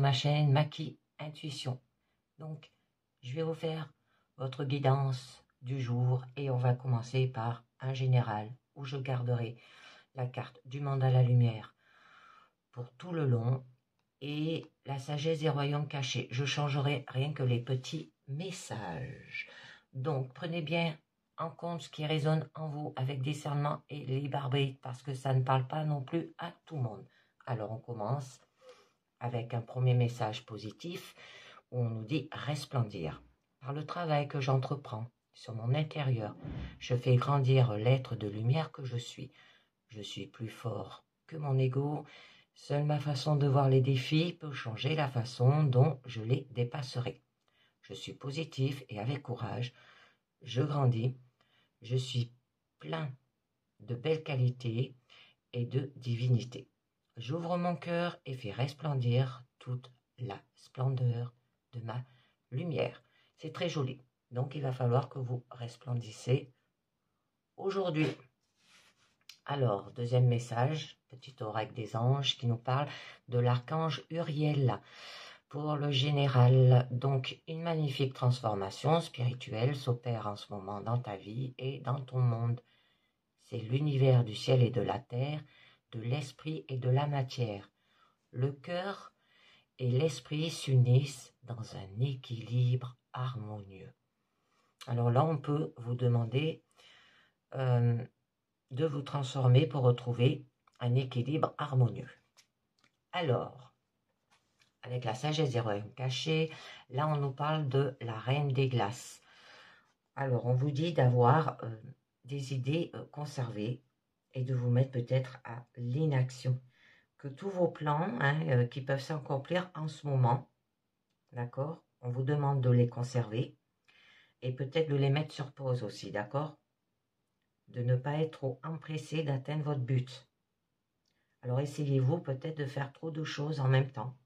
ma chaîne Maki Intuition. Donc, je vais vous faire votre guidance du jour et on va commencer par un général où je garderai la carte du monde à la lumière pour tout le long et la sagesse des royaumes cachés. Je changerai rien que les petits messages. Donc, prenez bien en compte ce qui résonne en vous avec discernement et libre arbitre parce que ça ne parle pas non plus à tout le monde. Alors, on commence avec un premier message positif où on nous dit resplendir. Par le travail que j'entreprends sur mon intérieur, je fais grandir l'être de lumière que je suis. Je suis plus fort que mon ego. Seule ma façon de voir les défis peut changer la façon dont je les dépasserai. Je suis positif et avec courage, je grandis. Je suis plein de belles qualités et de divinité. J'ouvre mon cœur et fais resplendir toute la splendeur de ma lumière. C'est très joli. Donc, il va falloir que vous resplendissez aujourd'hui. Alors, deuxième message, petit oracle des anges qui nous parle de l'archange Uriel. Pour le général, donc une magnifique transformation spirituelle s'opère en ce moment dans ta vie et dans ton monde. C'est l'univers du ciel et de la terre, de l'esprit et de la matière. Le cœur et l'esprit s'unissent dans un équilibre harmonieux. Alors là, on peut vous demander de vous transformer pour retrouver un équilibre harmonieux. Alors, avec la sagesse des royaumes cachés, là on nous parle de la reine des glaces. Alors, on vous dit d'avoir des idées conservées et de vous mettre peut-être à l'inaction. Que tous vos plans qui peuvent s'accomplir en ce moment, d'accord, on vous demande de les conserver et peut-être de les mettre sur pause aussi, d'accord? De ne pas être trop empressé d'atteindre votre but. Alors essayez-vous peut-être de faire trop de choses en même temps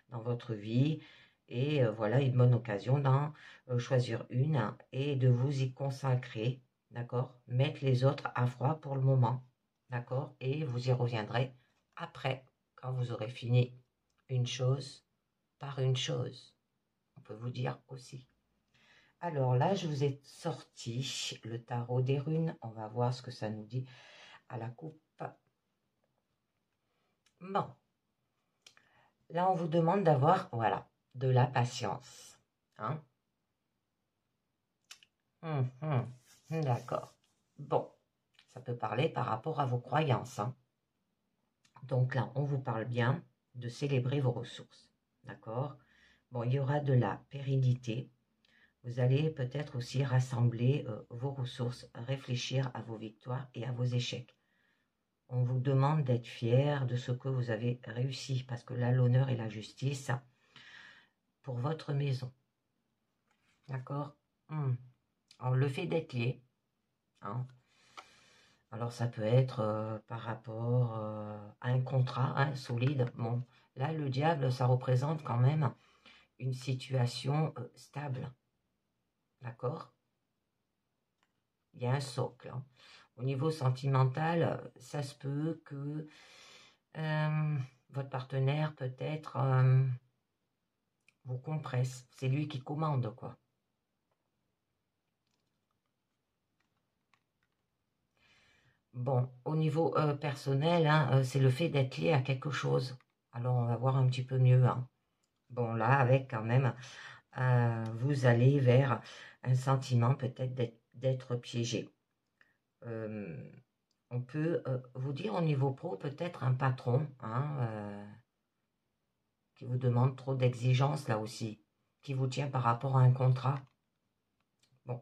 dans votre vie et voilà une bonne occasion d'en choisir une et de vous y consacrer, d'accord? Mettre les autres à froid pour le moment, d'accord? Et vous y reviendrez après quand vous aurez fini une chose par une chose. On peut vous dire aussi. Alors là, je vous ai sorti le tarot des runes. On va voir ce que ça nous dit à la coupe. Bon. Là, on vous demande d'avoir, voilà, de la patience. D'accord. Bon, ça peut parler par rapport à vos croyances. Donc là, on vous parle bien de célébrer vos ressources. D'accord? Bon, il y aura de la pérennité. Vous allez peut-être aussi rassembler vos ressources, réfléchir à vos victoires et à vos échecs. On vous demande d'être fier de ce que vous avez réussi, parce que là, l'honneur et la justice pour votre maison. D'accord? Alors, le fait d'être lié, alors ça peut être par rapport à un contrat solide. Bon, là, le diable, ça représente quand même une situation stable. D'accord? Il y a un socle. Au niveau sentimental, ça se peut que votre partenaire peut-être vous compresse. C'est lui qui commande, quoi. Bon, au niveau personnel, c'est le fait d'être lié à quelque chose. Alors, on va voir un petit peu mieux. Bon, là, avec quand même, vous allez vers un sentiment peut-être d'être piégé. On peut vous dire au niveau pro, peut-être un patron qui vous demande trop d'exigences là aussi, qui vous tient par rapport à un contrat. Bon.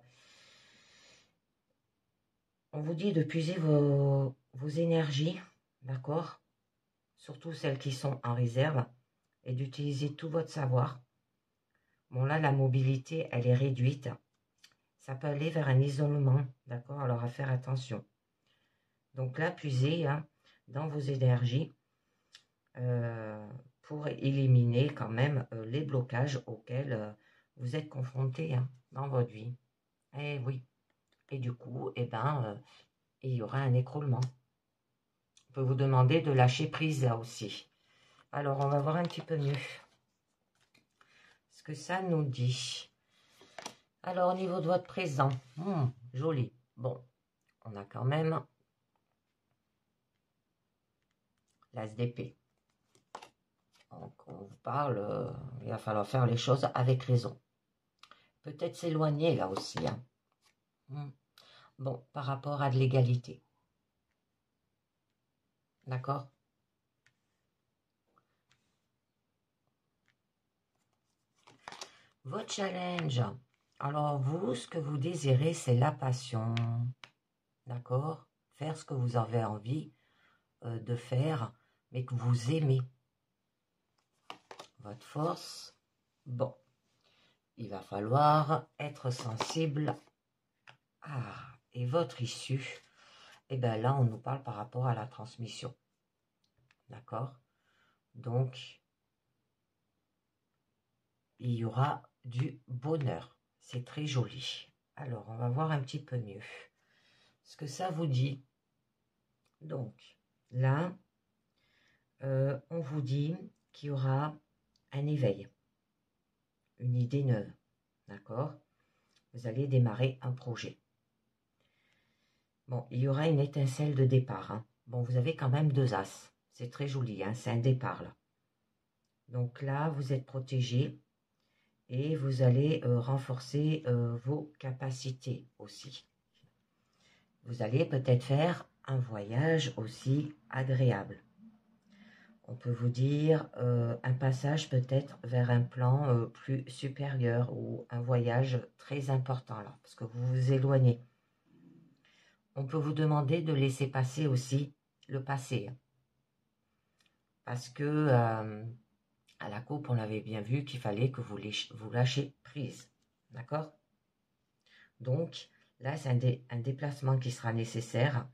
On vous dit de puiser vos énergies, d'accord? Surtout celles qui sont en réserve, et d'utiliser tout votre savoir. Bon là, la mobilité, elle est réduite. Ça peut aller vers un isolement, d'accord? Alors à faire attention. Donc là, puisez dans vos énergies pour éliminer quand même les blocages auxquels vous êtes confrontés dans votre vie. Eh oui. Et du coup, il y aura un écroulement. On peut vous demander de lâcher prise là aussi. Alors, on va voir un petit peu mieux ce que ça nous dit. Alors, au niveau de votre présent, joli. Bon, on a quand même l'as d'épée. Donc, on vous parle, il va falloir faire les choses avec raison. Peut-être s'éloigner là aussi. Hein. Bon, par rapport à de l'égalité. D'accord? Votre challenge. Alors, vous, ce que vous désirez, c'est la passion. D'accord? Faire ce que vous avez envie de faire, mais que vous aimez. Votre force. Bon. Il va falloir être sensible. Et votre issue, et bien là, on nous parle par rapport à la transmission. D'accord? Donc, il y aura du bonheur. C'est très joli. Alors, on va voir un petit peu mieux ce que ça vous dit. Donc, là, on vous dit qu'il y aura un éveil, une idée neuve. D'accord? Vous allez démarrer un projet. Bon, il y aura une étincelle de départ. Hein. Bon, vous avez quand même 2 as. C'est très joli, hein, c'est un départ là. Donc là, vous êtes protégé et vous allez renforcer vos capacités aussi. Vous allez peut-être faire un voyage aussi agréable. On peut vous dire un passage peut-être vers un plan plus supérieur ou un voyage très important là, parce que vous vous éloignez. On peut vous demander de laisser passer aussi le passé. Parce que à la coupe, on avait bien vu qu'il fallait que vous lâchiez prise. D'accord? Donc, là, c'est un déplacement qui sera nécessaire,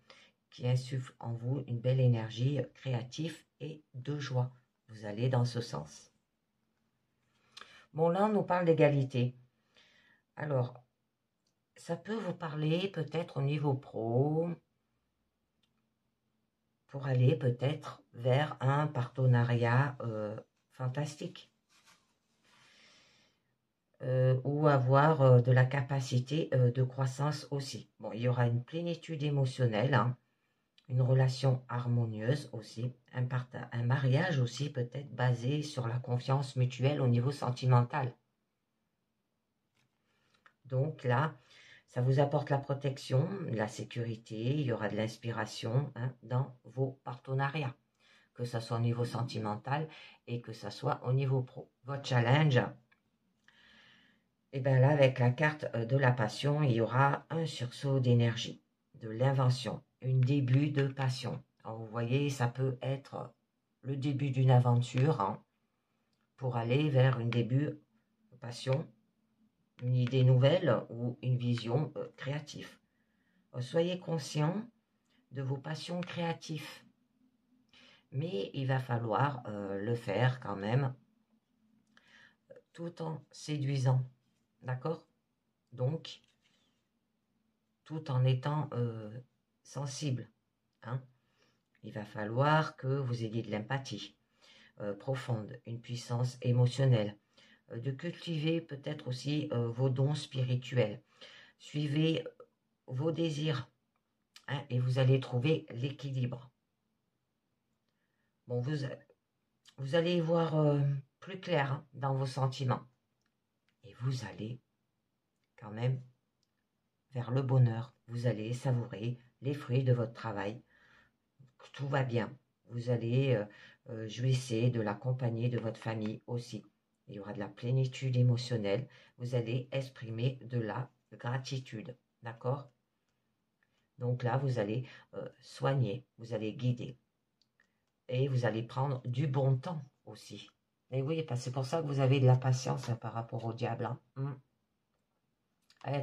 qui insuffle en vous une belle énergie créative et de joie. Vous allez dans ce sens. Bon, là, on nous parle d'égalité. Alors, ça peut vous parler peut-être au niveau pro, pour aller peut-être vers un partenariat fantastique. Ou avoir de la capacité de croissance aussi. Bon, il y aura une plénitude émotionnelle, hein, une relation harmonieuse aussi, un mariage aussi peut-être basé sur la confiance mutuelle au niveau sentimental. Donc là, ça vous apporte la protection, la sécurité, il y aura de l'inspiration dans vos partenariats, que ce soit au niveau sentimental et que ce soit au niveau pro. Votre challenge, et bien là, avec la carte de la passion, il y aura un sursaut d'énergie, de l'invention, un début de passion. Alors, vous voyez, ça peut être le début d'une aventure pour aller vers un début de passion, une idée nouvelle ou une vision créative. Soyez conscient de vos passions créatives, mais il va falloir le faire quand même tout en séduisant. D'accord? Donc, tout en étant sensible. Hein. Il va falloir que vous ayez de l'empathie profonde, une puissance émotionnelle, de cultiver peut-être aussi vos dons spirituels. Suivez vos désirs et vous allez trouver l'équilibre. Bon, vous allez y voir plus clair dans vos sentiments. Et vous allez quand même vers le bonheur. Vous allez savourer les fruits de votre travail. Tout va bien. Vous allez jouir de la compagnie de votre famille aussi. Il y aura de la plénitude émotionnelle. Vous allez exprimer de la gratitude. D'accord? Donc là, vous allez soigner, vous allez guider. Et vous allez prendre du bon temps aussi. Et oui, c'est pour ça que vous avez de la patience par rapport au diable.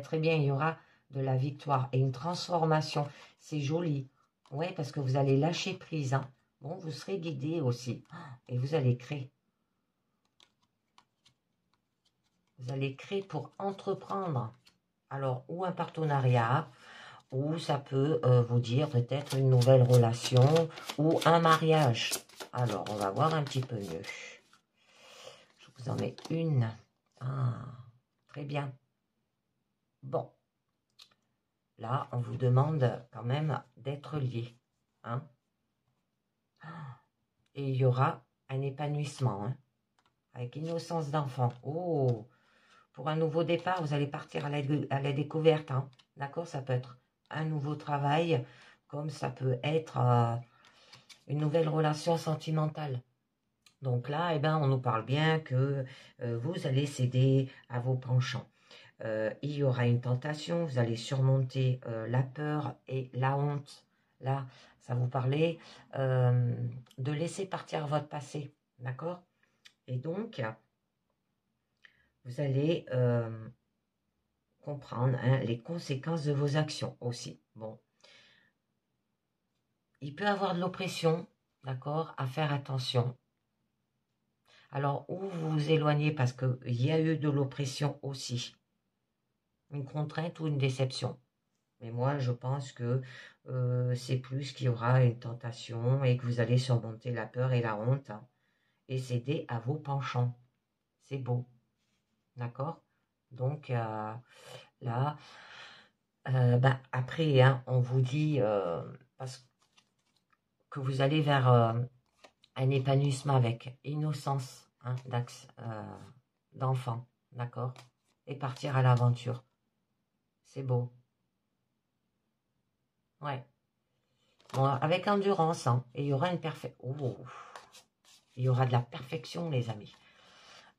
Très bien, il y aura de la victoire et une transformation. C'est joli. Oui, parce que vous allez lâcher prise. Bon, vous serez guidé aussi. Et vous allez créer. Vous allez créer pour entreprendre. Alors, ou un partenariat, ou ça peut vous dire peut-être une nouvelle relation ou un mariage. Alors, on va voir un petit peu mieux. Je vous en mets une. Ah, très bien. Bon. Là, on vous demande quand même d'être lié. Hein? Et il y aura un épanouissement. Hein? Avec innocence d'enfant. Oh, pour un nouveau départ, vous allez partir à la découverte. Hein? D'accord? Ça peut être un nouveau travail, comme ça peut être une nouvelle relation sentimentale. Donc là, eh ben, on nous parle bien que vous allez céder à vos penchants. Il y aura une tentation, vous allez surmonter la peur et la honte. Là, ça vous parlait de laisser partir votre passé, d'accord? Et donc, vous allez comprendre hein, les conséquences de vos actions aussi. Bon, il peut y avoir de l'oppression, d'accord? À faire attention. Alors, où vous vous éloignez parce qu'il y a eu de l'oppression aussi. Une contrainte ou une déception. Mais moi, je pense que c'est plus qu'il y aura une tentation et que vous allez surmonter la peur et la honte hein, et céder à vos penchants. C'est beau. D'accord? Donc, là, ben, après, hein, on vous dit parce que vous allez vers un épanouissement avec innocence hein, d'enfant. D'accord? Et partir à l'aventure. C'est beau. Ouais. Bon, avec endurance, hein, et il y aura une il y aura de la perfection, les amis.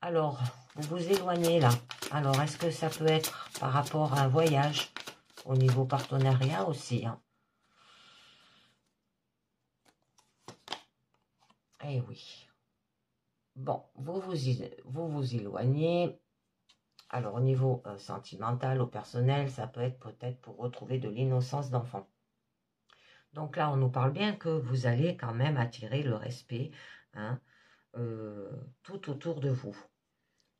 Alors, vous vous éloignez là. Alors, est-ce que ça peut être par rapport à un voyage au niveau partenariat aussi hein? Eh oui. Bon, vous éloignez. Alors, au niveau sentimental, au personnel, ça peut être peut-être pour retrouver de l'innocence d'enfant. Donc là, on nous parle bien que vous allez quand même attirer le respect hein, tout autour de vous.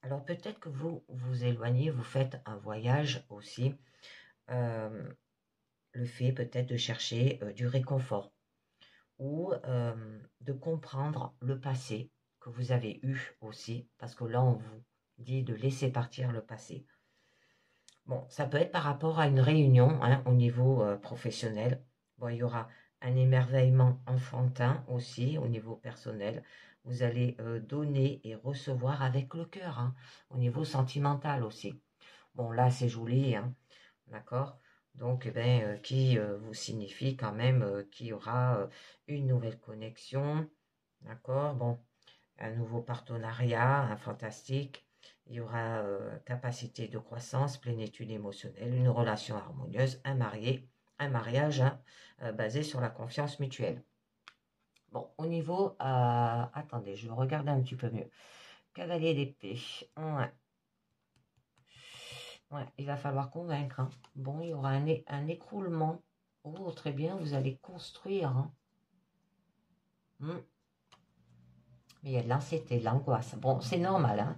Alors peut-être que vous vous éloignez, vous faites un voyage aussi. Le fait peut-être de chercher du réconfort ou de comprendre le passé que vous avez eu aussi, parce que là on vous dit de laisser partir le passé. Bon, ça peut être par rapport à une réunion hein, au niveau professionnel. Bon, il y aura un émerveillement enfantin aussi au niveau personnel. Vous allez donner et recevoir avec le cœur, hein, au niveau sentimental aussi. Bon, là, c'est joli, hein, d'accord? Donc, eh ben, qui vous signifie quand même qu'il y aura une nouvelle connexion, d'accord? Bon, un nouveau partenariat, un fantastique. Il y aura capacité de croissance, plénitude émotionnelle, une relation harmonieuse, un mariage hein, basé sur la confiance mutuelle. Bon, au niveau... attendez, je vais regarder un petit peu mieux. Cavalier d'épée. Ouais. Ouais, il va falloir convaincre. Hein. Bon, il y aura un écroulement. Oh, très bien, vous allez construire. Hein. Mais il y a de l'anxiété, de l'angoisse. Bon, c'est normal. Hein.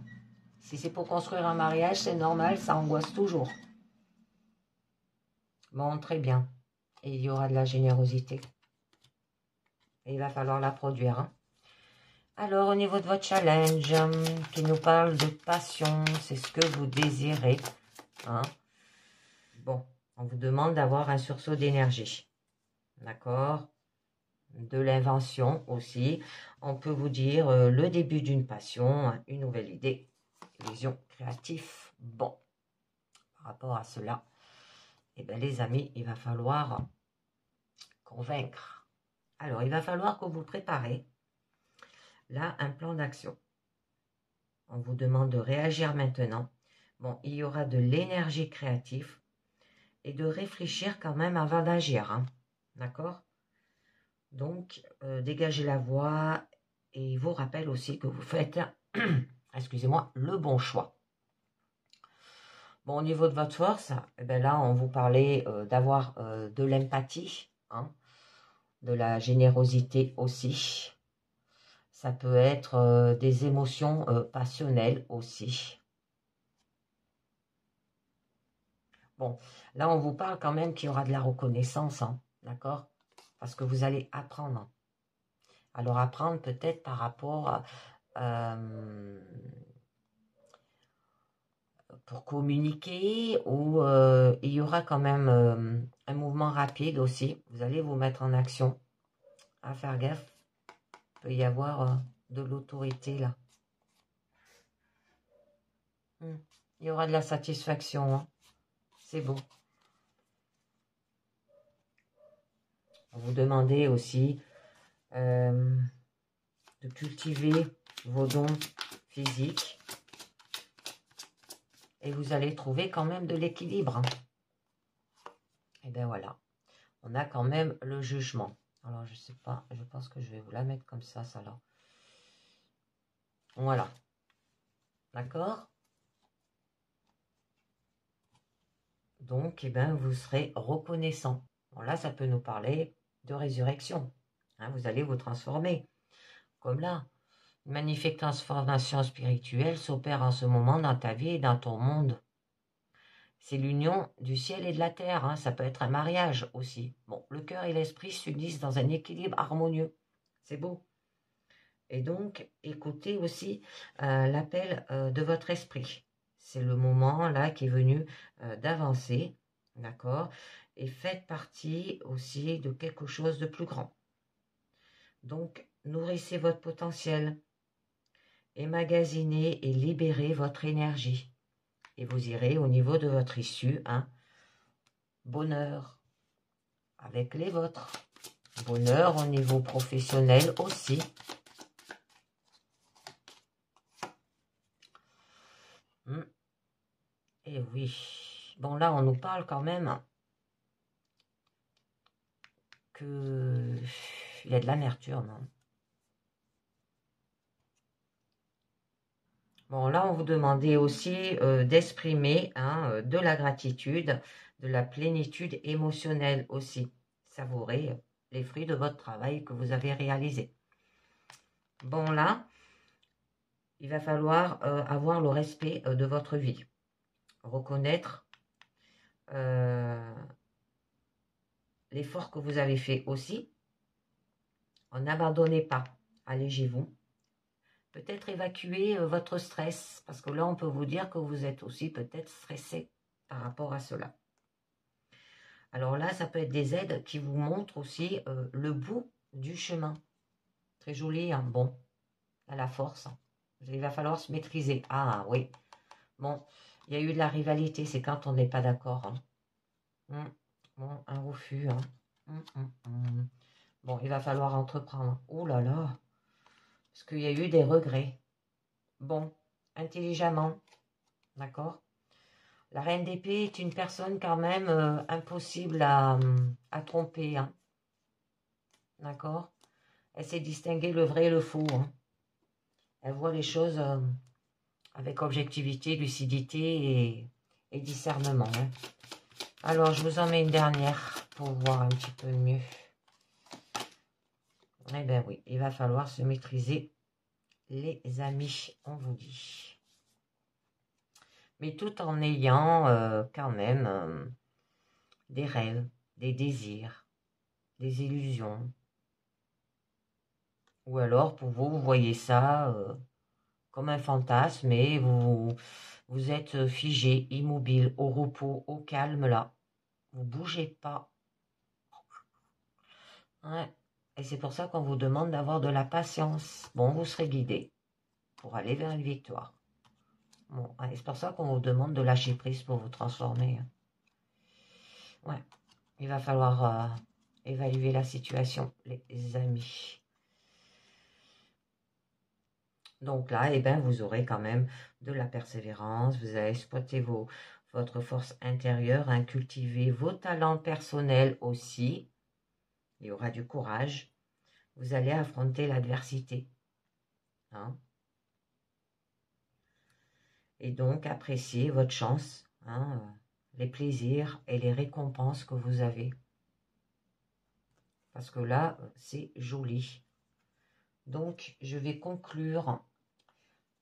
Si c'est pour construire un mariage, c'est normal, ça angoisse toujours. Bon, très bien. Et il y aura de la générosité. Et il va falloir la produire. Hein. Alors, au niveau de votre challenge, qui nous parle de passion, c'est ce que vous désirez. Hein. Bon, on vous demande d'avoir un sursaut d'énergie. D'accord? De l'invention aussi. On peut vous dire le début d'une passion, une nouvelle idée, vision créative. Bon, par rapport à cela, eh bien, les amis, il va falloir convaincre. Alors, il va falloir que vous préparez là un plan d'action. On vous demande de réagir maintenant. Bon, il y aura de l'énergie créative et de réfléchir quand même avant d'agir. Hein. D'accord? Donc, dégagez la voix et il vous rappelle aussi que vous faites, excusez-moi, le bon choix. Bon, au niveau de votre force, eh bien là, on vous parlait d'avoir de l'empathie, hein, de la générosité aussi. Ça peut être des émotions passionnelles aussi. Bon, Là, on vous parle quand même qu'il y aura de la reconnaissance, hein, d'accord? Parce que vous allez apprendre. Alors, apprendre peut-être par rapport à... pour communiquer, ou il y aura quand même un mouvement rapide aussi. Vous allez vous mettre en action. À faire gaffe, il peut y avoir de l'autorité là. Il y aura de la satisfaction, hein. C'est beau. Vous demandez aussi de cultiver vos dons physiques. Et vous allez trouver quand même de l'équilibre, hein. Et bien voilà, on a quand même le jugement. Alors je sais pas, je pense que je vais vous la mettre comme ça là. Voilà. D'accord? Donc, eh ben, vous serez reconnaissant. Bon, là, ça peut nous parler de résurrection. Hein, vous allez vous transformer. Comme là, une magnifique transformation spirituelle s'opère en ce moment dans ta vie et dans ton monde. C'est l'union du ciel et de la terre, hein. Ça peut être un mariage aussi. Bon, le cœur et l'esprit s'unissent dans un équilibre harmonieux. C'est beau. Et donc, écoutez aussi l'appel de votre esprit. C'est le moment là qui est venu d'avancer, d'accord? Et faites partie aussi de quelque chose de plus grand. Donc, nourrissez votre potentiel, emmagasinez et libérez votre énergie. Et vous irez au niveau de votre issue, hein, bonheur avec les vôtres, bonheur au niveau professionnel aussi. Et oui, bon là on nous parle quand même que il y a de l'amertume, hein. Bon là on vous demandait aussi d'exprimer, hein, de la gratitude, de la plénitude émotionnelle aussi. Savourer les fruits de votre travail que vous avez réalisé. Bon là, il va falloir avoir le respect de votre vie. Reconnaître l'effort que vous avez fait aussi. N'abandonnez pas, allégez-vous. Peut-être évacuer votre stress, parce que là, on peut vous dire que vous êtes aussi peut-être stressé par rapport à cela. Alors là, ça peut être des aides qui vous montrent aussi le bout du chemin. Très joli, hein. Bon, à la force. Il va falloir se maîtriser. Ah oui. Bon, il y a eu de la rivalité, c'est quand on n'est pas d'accord, hein. Bon, un refus, hein. Bon, il va falloir entreprendre. Oh là là, parce qu'il y a eu des regrets. Bon, intelligemment, d'accord? La reine d'épée est une personne quand même impossible à tromper, hein. D'accord? Elle sait distinguer le vrai et le faux, hein. Elle voit les choses avec objectivité, lucidité et discernement, hein. Alors, je vous en mets une dernière pour voir un petit peu mieux. Eh bien oui, il va falloir se maîtriser, les amis, on vous dit. Mais tout en ayant quand même des rêves, des désirs, des illusions. Ou alors, pour vous, vous voyez ça comme un fantasme et vous êtes figé, immobile, au repos, au calme là. Vous ne bougez pas. Ouais. Et c'est pour ça qu'on vous demande d'avoir de la patience. Bon, vous serez guidé pour aller vers une victoire. Bon, c'est pour ça qu'on vous demande de lâcher prise pour vous transformer. Ouais, il va falloir évaluer la situation, les amis. Donc là, eh ben, vous aurez quand même de la persévérance, vous allez exploiter votre force intérieure, hein, cultiver vos talents personnels aussi. Il y aura du courage. Vous allez affronter l'adversité, hein. Et donc, apprécier votre chance, hein, les plaisirs et les récompenses que vous avez. Parce que là, c'est joli. Donc, je vais conclure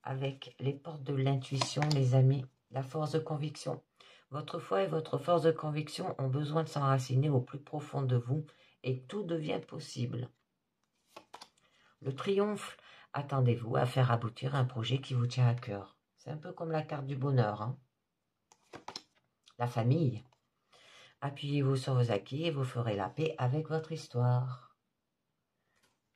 avec les portes de l'intuition, les amis, la force de conviction. Votre foi et votre force de conviction ont besoin de s'enraciner au plus profond de vous et tout devient possible. Le triomphe, attendez-vous à faire aboutir un projet qui vous tient à cœur. C'est un peu comme la carte du bonheur, hein. La famille. Appuyez-vous sur vos acquis et vous ferez la paix avec votre histoire.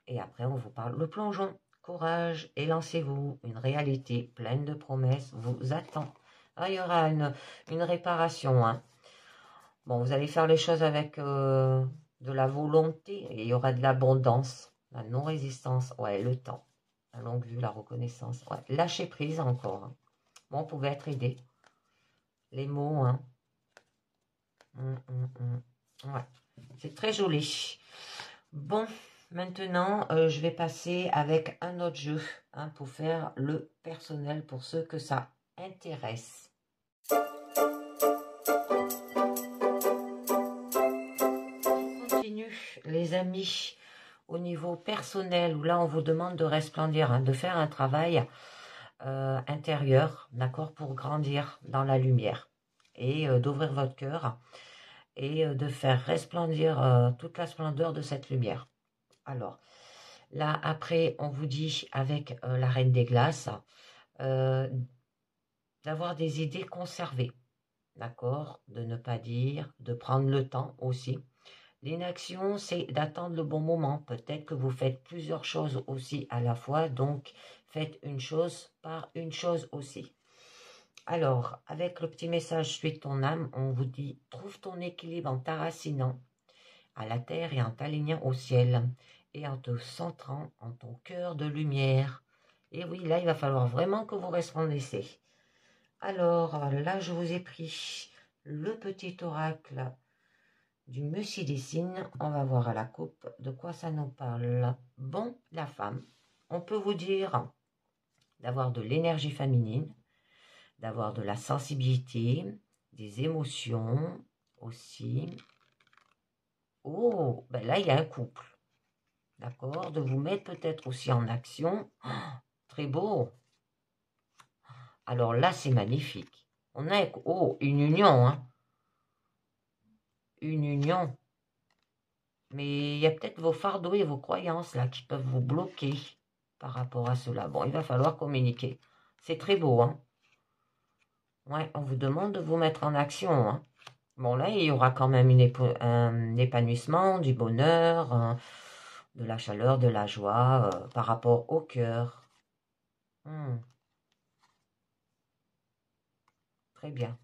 Et après, on vous parle le plongeon. Courage et lancez-vous. Une réalité pleine de promesses vous attend. Ah, il y aura une réparation, hein. Bon, vous allez faire les choses avec de la volonté et il y aura de l'abondance, la non-résistance, ouais, le temps, la longue vue, la reconnaissance, ouais, lâcher prise encore, hein. Bon, vous pouvez être aidé. Les mots, hein. Ouais, c'est très joli. Bon, maintenant, je vais passer avec un autre jeu, hein, pour faire le personnel pour ceux que ça intéresse. On continue, les amis, au niveau personnel, où là, on vous demande de resplendir, hein, de faire un travail intérieur, d'accord, pour grandir dans la lumière et d'ouvrir votre cœur et de faire resplendir toute la splendeur de cette lumière. Alors, là, après, on vous dit, avec la Reine des Glaces, d'avoir des idées conservées, d'accord? De ne pas dire, de prendre le temps aussi. L'inaction, c'est d'attendre le bon moment. Peut-être que vous faites plusieurs choses aussi à la fois, donc faites une chose par une chose aussi. Alors, avec le petit message « Suis ton âme », on vous dit « Trouve ton équilibre en t'arracinant à la terre et en t'alignant au ciel et en te centrant en ton cœur de lumière. » Et oui, là, il va falloir vraiment que vous resplendissez. Alors, là, je vous ai pris le petit oracle du Messie des signes. On va voir à la coupe de quoi ça nous parle. Bon, la femme, on peut vous dire d'avoir de l'énergie féminine, d'avoir de la sensibilité, des émotions aussi. Oh, ben là, il y a un couple. D'accord? De vous mettre peut-être aussi en action. Oh, très beau. Alors là, c'est magnifique. On a une union, hein. Une union. Mais il y a peut-être vos fardeaux et vos croyances là qui peuvent vous bloquer par rapport à cela. Bon, il va falloir communiquer. C'est très beau, hein. Ouais, on vous demande de vous mettre en action, hein. Bon, là, il y aura quand même un épanouissement, du bonheur, hein, de la chaleur, de la joie par rapport au cœur. Très bien.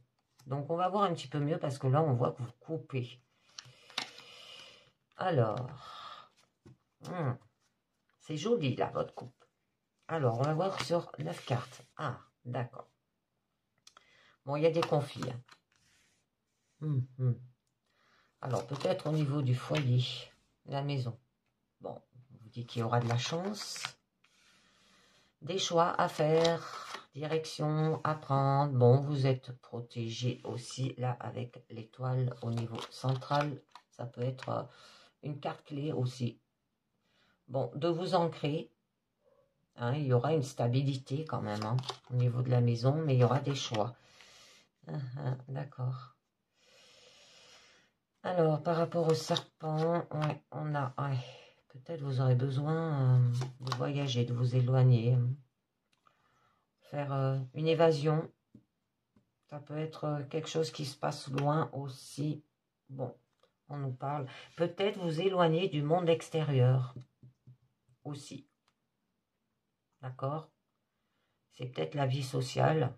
Donc, on va voir un petit peu mieux parce que là, on voit que vous coupez. Alors, c'est joli, là, votre coupe. Alors, on va voir sur 9 cartes. Ah, d'accord. Bon, il y a des conflits. Alors, peut-être au niveau du foyer, de la maison. Bon, on vous dit qu'il y aura de la chance. Des choix à faire, direction à prendre. Bon, vous êtes protégé aussi, là, avec l'étoile au niveau central. Ça peut être une carte clé aussi. Bon, de vous ancrer. Hein, il y aura une stabilité quand même, hein, au niveau de la maison, mais il y aura des choix. D'accord. Alors, par rapport au serpent, ouais, on a... Ouais, peut-être vous aurez besoin de voyager, de vous éloigner. Faire une évasion. Ça peut être quelque chose qui se passe loin aussi. Bon, on nous parle. Peut-être vous éloigner du monde extérieur aussi. D'accord? C'est peut-être la vie sociale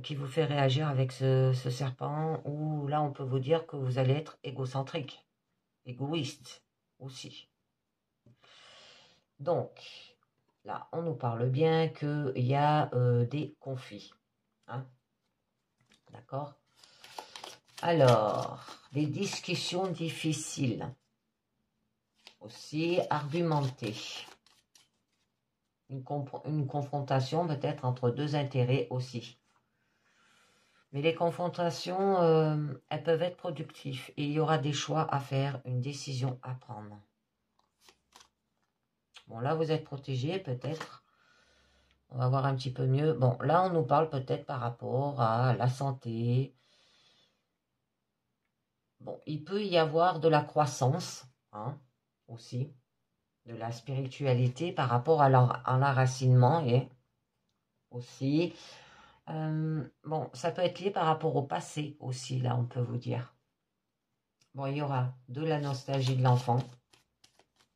qui vous fait réagir avec ce serpent, ou là on peut vous dire que vous allez être égocentrique, égoïste aussi. Donc, là on nous parle bien qu'il y a des conflits. Hein? D'accord? Alors, des discussions difficiles, aussi argumentées. Une confrontation peut-être entre deux intérêts aussi. Mais les confrontations, elles peuvent être productives et il y aura des choix à faire, une décision à prendre. Bon, là, vous êtes protégé peut-être. On va voir un petit peu mieux. Bon, là, on nous parle peut-être par rapport à la santé. Bon, il peut y avoir de la croissance, hein, aussi, de la spiritualité par rapport à l'enracinement et aussi. Bon, ça peut être lié par rapport au passé aussi, là, on peut vous dire. Bon, il y aura de la nostalgie de l'enfant,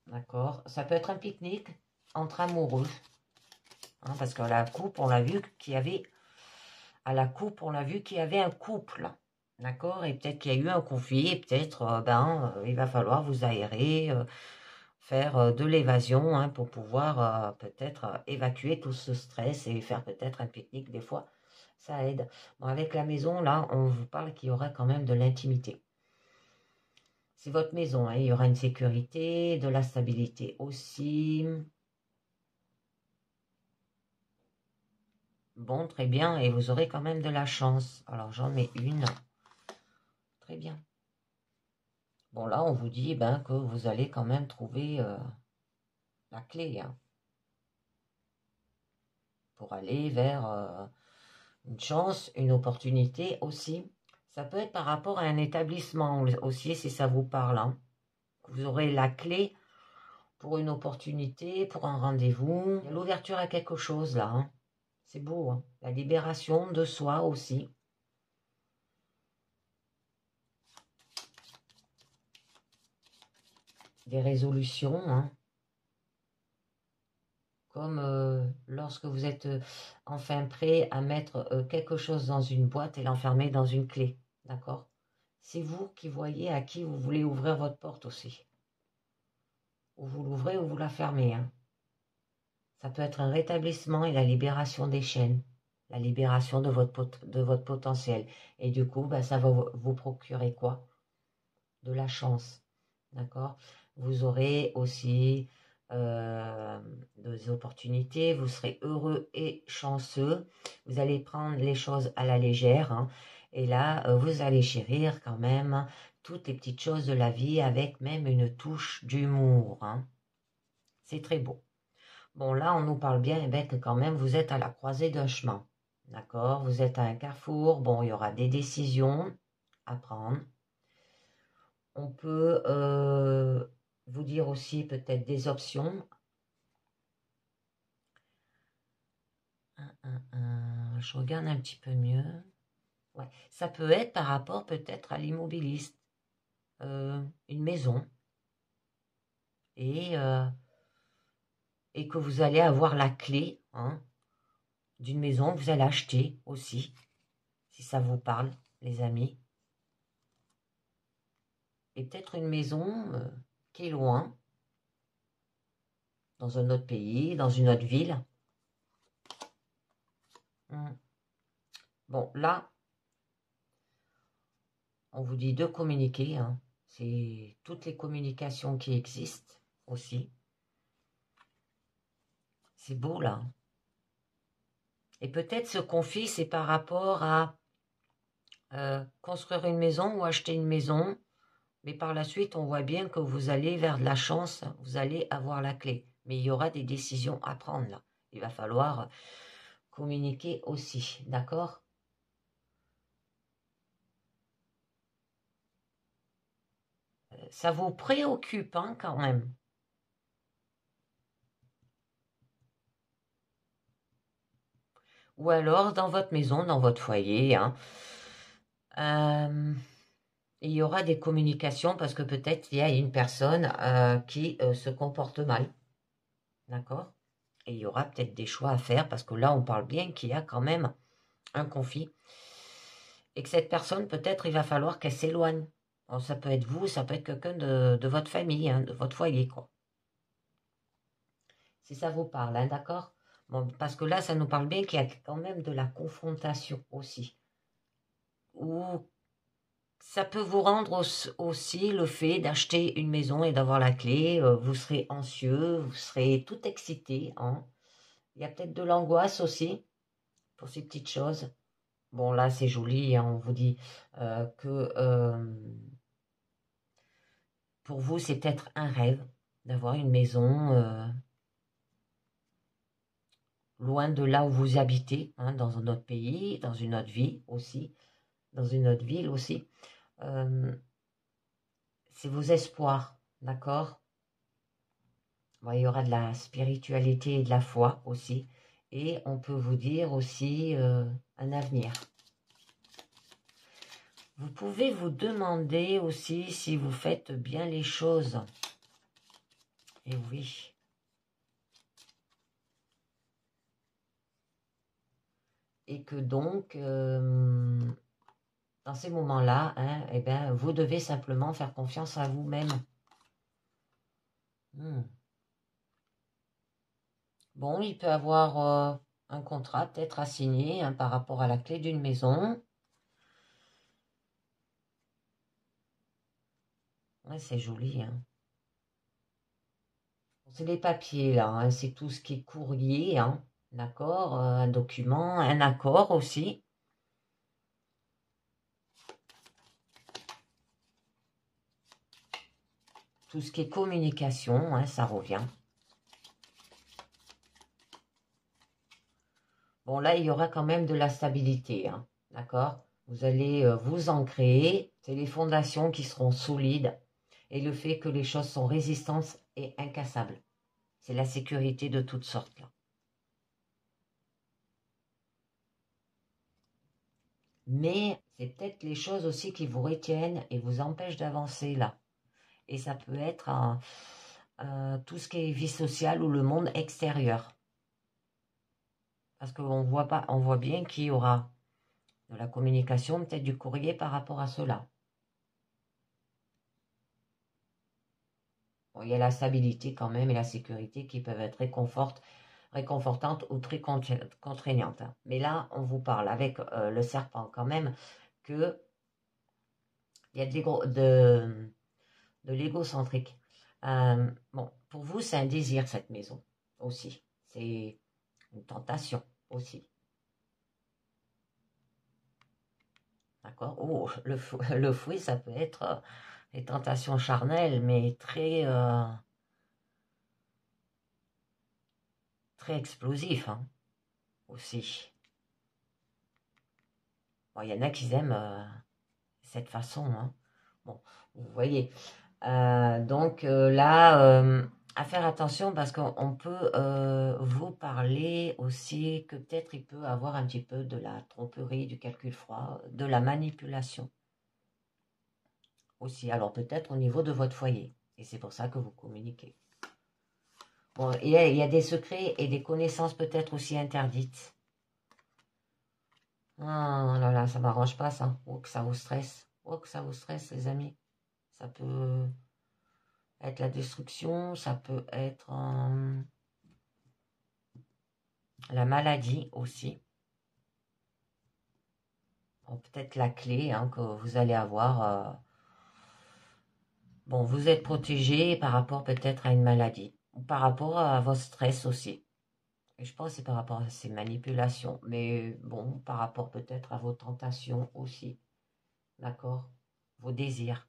d'accord? Ça peut être un pique-nique entre amoureux, hein, parce qu'à la coupe, on l'a vu qu'il y avait, à la coupe, on l'a vu qu'il y avait un couple, d'accord? Et peut-être qu'il y a eu un conflit, et peut-être, il va falloir vous aérer, faire de l'évasion, hein, pour pouvoir peut-être évacuer tout ce stress et faire peut-être un pique-nique des fois. Ça aide. Bon, avec la maison, là, on vous parle qu'il y aura quand même de l'intimité. C'est votre maison, hein, il y aura une sécurité, de la stabilité aussi. Bon, très bien, et vous aurez quand même de la chance. Alors, j'en mets une. Très bien. Bon, là, on vous dit ben, que vous allez quand même trouver la clé, hein, pour aller vers une chance, une opportunité aussi. Ça peut être par rapport à un établissement aussi, si ça vous parle, hein. Vous aurez la clé pour une opportunité, pour un rendez-vous. Il y a l'ouverture à quelque chose là, hein. C'est beau, hein. La libération de soi aussi. Des résolutions, hein. Comme lorsque vous êtes enfin prêt à mettre quelque chose dans une boîte et l'enfermer dans une clé. D'accord? C'est vous qui voyez à qui vous voulez ouvrir votre porte aussi. Ou vous l'ouvrez ou vous la fermez, hein. Ça peut être un rétablissement et la libération des chaînes, la libération de votre potentiel. Et du coup, ben, ça va vous procurer quoi? De la chance. D'accord? Vous aurez aussi des opportunités, vous serez heureux et chanceux. Vous allez prendre les choses à la légère, hein. Et là, vous allez chérir quand même toutes les petites choses de la vie avec même une touche d'humour, hein. C'est très beau. Bon, là, on nous parle bien, eh ben, que quand même, vous êtes à la croisée d'un chemin. D'accord? Vous êtes à un carrefour. Bon, il y aura des décisions à prendre. On peut vous dire aussi peut-être des options. Je regarde un petit peu mieux. Ouais. Ça peut être par rapport peut-être à l'immobiliste. Une maison. Et que vous allez avoir la clé, hein, d'une maison que vous allez acheter aussi, si ça vous parle, les amis. Et peut-être une maison qui est loin, dans un autre pays, dans une autre ville. Bon, là, on vous dit de communiquer, hein. C'est toutes les communications qui existent aussi. C'est beau, là. Et peut-être ce conflit, c'est par rapport à construire une maison ou acheter une maison. Mais par la suite, on voit bien que vous allez vers de la chance, vous allez avoir la clé. Mais il y aura des décisions à prendre, là. Il va falloir communiquer aussi, d'accord? Ça vous préoccupe, hein, quand même. Ou alors dans votre maison, dans votre foyer, hein, il y aura des communications parce que peut-être il y a une personne qui se comporte mal. D'accord? Et il y aura peut-être des choix à faire parce que là, on parle bien qu'il y a quand même un conflit. Et que cette personne, peut-être, il va falloir qu'elle s'éloigne. Alors, ça peut être vous, ça peut être quelqu'un de votre famille, hein, de votre foyer, quoi. Si ça vous parle, hein, d'accord? Bon, parce que là, ça nous parle bien qu'il y a quand même de la confrontation aussi. Ou ça peut vous rendre aussi le fait d'acheter une maison et d'avoir la clé. Vous serez anxieux, vous serez tout excité, hein. Il y a peut-être de l'angoisse aussi pour ces petites choses. Bon, là, c'est joli, hein, on vous dit que pour vous, c'est peut-être un rêve d'avoir une maison loin de là où vous habitez, hein, dans un autre pays, dans une autre vie aussi, dans une autre ville aussi. C'est vos espoirs, d'accord? Bon, il y aura de la spiritualité et de la foi aussi. Et on peut vous dire aussi un avenir. Vous pouvez vous demander aussi si vous faites bien les choses. Et oui. Et que donc, dans ces moments-là, hein, eh ben, vous devez simplement faire confiance à vous-même. Bon, il peut avoir un contrat peut-être à signer hein, par rapport à la clé d'une maison. Ouais, c'est joli. Hein. C'est les papiers là, hein, c'est tout ce qui est courrier, hein, d'accord, un document, un accord aussi. Tout ce qui est communication, hein, ça revient. Bon, là, il y aura quand même de la stabilité, hein, d'accord? Vous allez vous ancrer, c'est les fondations qui seront solides et le fait que les choses sont résistantes et incassables. C'est la sécurité de toutes sortes, là. Mais c'est peut-être les choses aussi qui vous retiennent et vous empêchent d'avancer, là. Et ça peut être tout ce qui est vie sociale ou le monde extérieur. Parce qu'on voit pas, on voit bien qu'il y aura de la communication, peut-être du courrier par rapport à cela. Bon, il y a la stabilité quand même et la sécurité qui peuvent être réconfortantes ou très contraignantes. Mais là, on vous parle avec le serpent quand même que il y a de l'égocentrique. Bon, pour vous, c'est un désir cette maison aussi. C'est une tentation aussi. D'accord? Oh, le fouet, ça peut être des tentations charnelles, mais très explosif hein, aussi. Bon, il y en a qui aiment cette façon. Hein. Bon, vous voyez. Donc là, à faire attention parce qu'on peut vous parler aussi que peut-être il peut avoir un petit peu de la tromperie, du calcul froid, de la manipulation aussi. Alors peut-être au niveau de votre foyer. Et c'est pour ça que vous communiquez. Bon, il y a des secrets et des connaissances peut-être aussi interdites. Ah là là, ça m'arrange pas ça. Oh, que ça vous stresse. Oh, que ça vous stresse, les amis. Ça peut être la destruction, ça peut être la maladie aussi. Bon, peut-être la clé hein, que vous allez avoir. Bon, vous êtes protégé par rapport peut-être à une maladie. Ou par rapport à votre stress aussi. Et je pense que c'est par rapport à ces manipulations. Mais bon, par rapport peut-être à vos tentations aussi. D'accord? Vos désirs.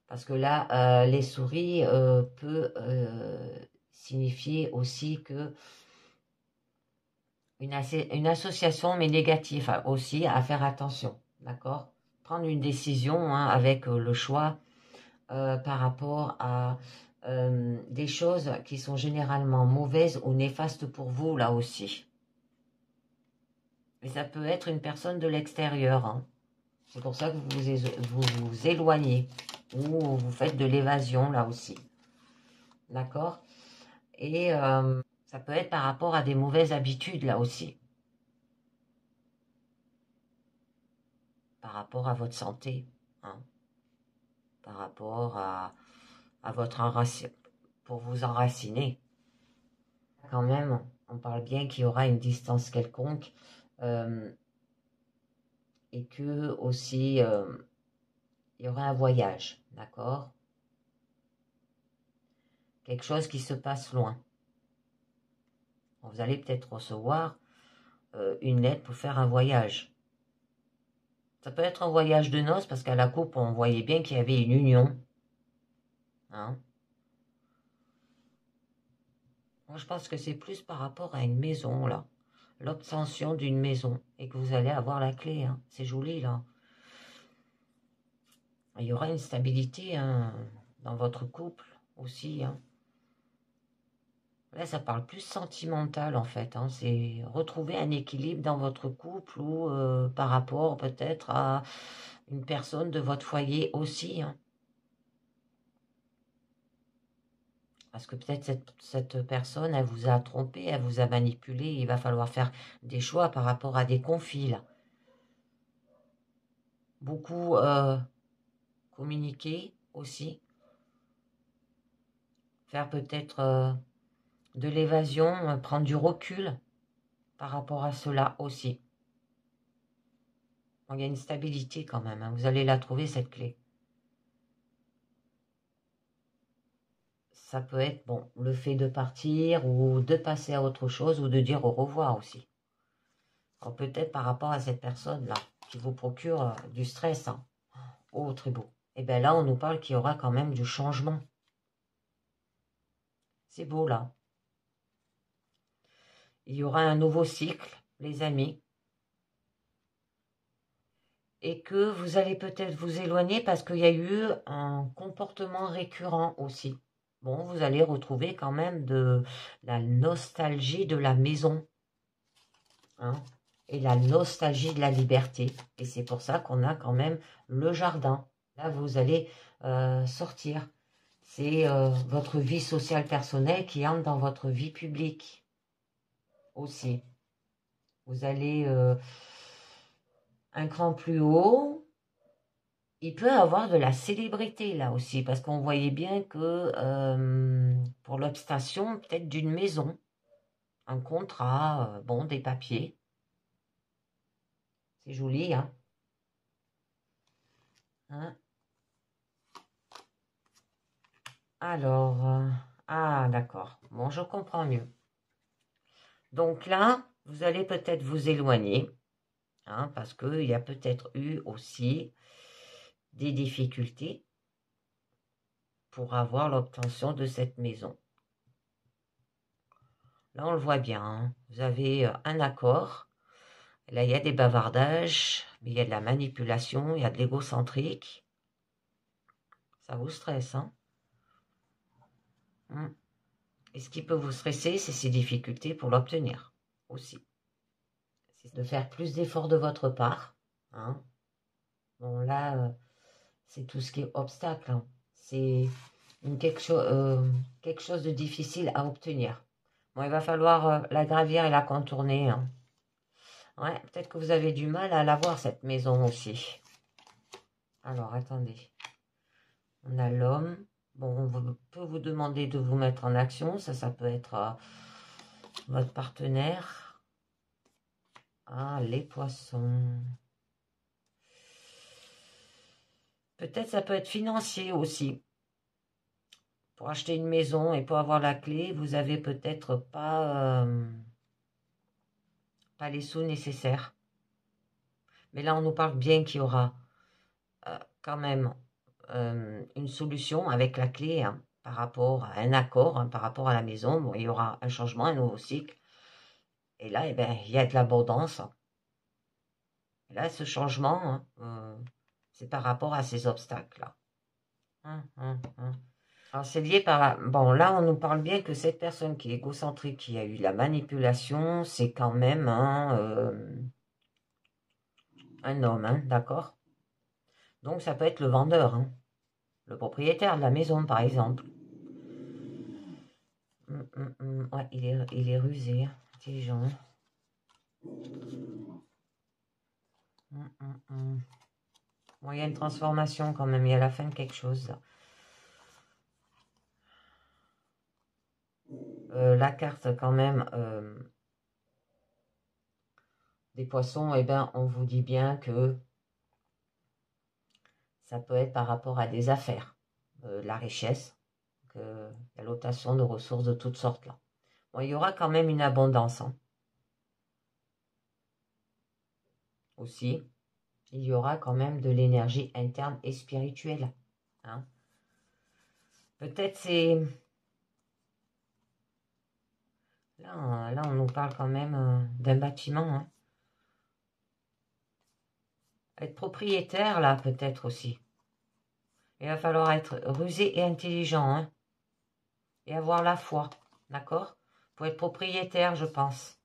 Parce que là, les souris peut signifier aussi que une association, mais négative aussi, à faire attention. D'accord? Prendre une décision hein, avec le choix par rapport à des choses qui sont généralement mauvaises ou néfastes pour vous, là aussi. Et ça peut être une personne de l'extérieur. Hein. C'est pour ça que vous vous éloignez ou vous faites de l'évasion, là aussi. D'accord? Et ça peut être par rapport à des mauvaises habitudes, là aussi. Par rapport à votre santé. Hein. Par rapport à votre enracinement. Pour vous enraciner. Quand même, on parle bien qu'il y aura une distance quelconque. Et que aussi, il y aura un voyage. D'accord? Quelque chose qui se passe loin. Vous allez peut-être recevoir une lettre pour faire un voyage. Ça peut être un voyage de noces parce qu'à la coupe, on voyait bien qu'il y avait une union. Hein? Moi, je pense que c'est plus par rapport à une maison, là. L'obtention d'une maison. Et que vous allez avoir la clé. Hein. C'est joli, là. Il y aura une stabilité hein, dans votre couple aussi. Hein. Là, ça parle plus sentimental, en fait. Hein. C'est retrouver un équilibre dans votre couple ou par rapport peut-être à une personne de votre foyer aussi. Hein. Parce que peut-être cette personne, elle vous a trompé, elle vous a manipulé. Il va falloir faire des choix par rapport à des conflits. Là. Beaucoup communiquer aussi. Faire peut-être de l'évasion, prendre du recul par rapport à cela aussi. Bon, il y a une stabilité quand même. Hein. Vous allez la trouver, cette clé. Ça peut être bon, le fait de partir ou de passer à autre chose ou de dire au revoir aussi. Peut-être par rapport à cette personne-là qui vous procure du stress. Hein. Oh, très beau. Et bien là, on nous parle qu'il y aura quand même du changement. C'est beau là. Il y aura un nouveau cycle, les amis. Et que vous allez peut-être vous éloigner parce qu'il y a eu un comportement récurrent aussi. Bon, vous allez retrouver quand même de la nostalgie de la maison. Hein, et la nostalgie de la liberté. Et c'est pour ça qu'on a quand même le jardin. Là, vous allez sortir. C'est votre vie sociale personnelle qui entre dans votre vie publique aussi. Vous allez un cran plus haut. Il peut avoir de la célébrité là aussi, parce qu'on voyait bien que pour l'obtention peut-être d'une maison, un contrat, bon, des papiers. C'est joli, hein? Hein. Alors, ah d'accord, bon, je comprends mieux. Donc là, vous allez peut-être vous éloigner, hein, parce qu'il y a peut-être eu aussi des difficultés pour avoir l'obtention de cette maison. Là, on le voit bien, hein. Vous avez un accord. Là, il y a des bavardages, mais il y a de la manipulation, il y a de l'égocentrique. Ça vous stresse, hein? Et ce qui peut vous stresser, c'est ces difficultés pour l'obtenir aussi. C'est de faire plus d'efforts de votre part. Hein. Bon, là, c'est tout ce qui est obstacle. Hein. C'est quelque chose de difficile à obtenir. Bon, il va falloir la gravir et la contourner. Hein. Ouais, peut-être que vous avez du mal à la voir, cette maison aussi. Alors, attendez. On a l'homme. Bon, on peut vous demander de vous mettre en action. Ça peut être votre partenaire. Ah, les poissons. Peut-être ça peut être financier aussi. Pour acheter une maison et pour avoir la clé, vous avez peut-être pas les sous nécessaires. Mais là, on nous parle bien qu'il y aura quand même une solution avec la clé hein, par rapport à un accord, hein, par rapport à la maison. Bon, il y aura un changement, un nouveau cycle. Et là, eh ben, il y a de l'abondance. Là, ce changement, hein, c'est par rapport à ces obstacles-là. Alors, c'est lié par... Bon, là, on nous parle bien que cette personne qui est égocentrique, qui a eu la manipulation, c'est quand même un homme, hein, d'accord? Donc, ça peut être le vendeur, hein, le propriétaire de la maison, par exemple. Ouais, il est rusé, intelligent. Bon, il y a une transformation quand même, il y a la fin de quelque chose. La carte quand même des poissons, eh ben, on vous dit bien que ça peut être par rapport à des affaires, la richesse, la lotation de ressources de toutes sortes là. Bon, il y aura quand même une abondance. Hein. Aussi, il y aura quand même de l'énergie interne et spirituelle. Hein. Peut-être c'est Là, on nous parle quand même d'un bâtiment. Hein. Être propriétaire, là, peut-être aussi. Il va falloir être rusé et intelligent. Hein. Et avoir la foi. D'accord? Pour être propriétaire, je pense.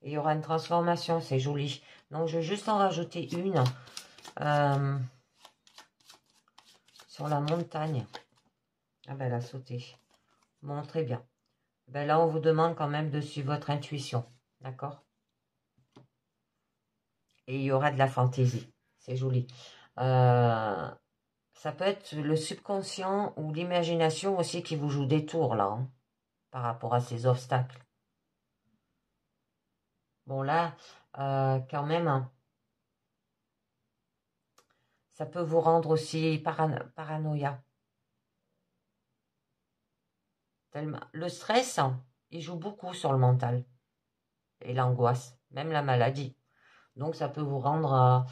Et il y aura une transformation, c'est joli. Donc, je vais juste en rajouter une. Sur la montagne. Ah ben, elle a sauté. Bon, très bien. Ben là, on vous demande quand même de suivre votre intuition. D'accord? Et il y aura de la fantaisie. C'est joli. Ça peut être le subconscient ou l'imagination aussi qui vous joue des tours, là, hein, par rapport à ces obstacles. Bon, là, quand même, hein, ça peut vous rendre aussi paranoïa. Tellement. Le stress, hein, il joue beaucoup sur le mental. Et l'angoisse, même la maladie. Donc, ça peut vous rendre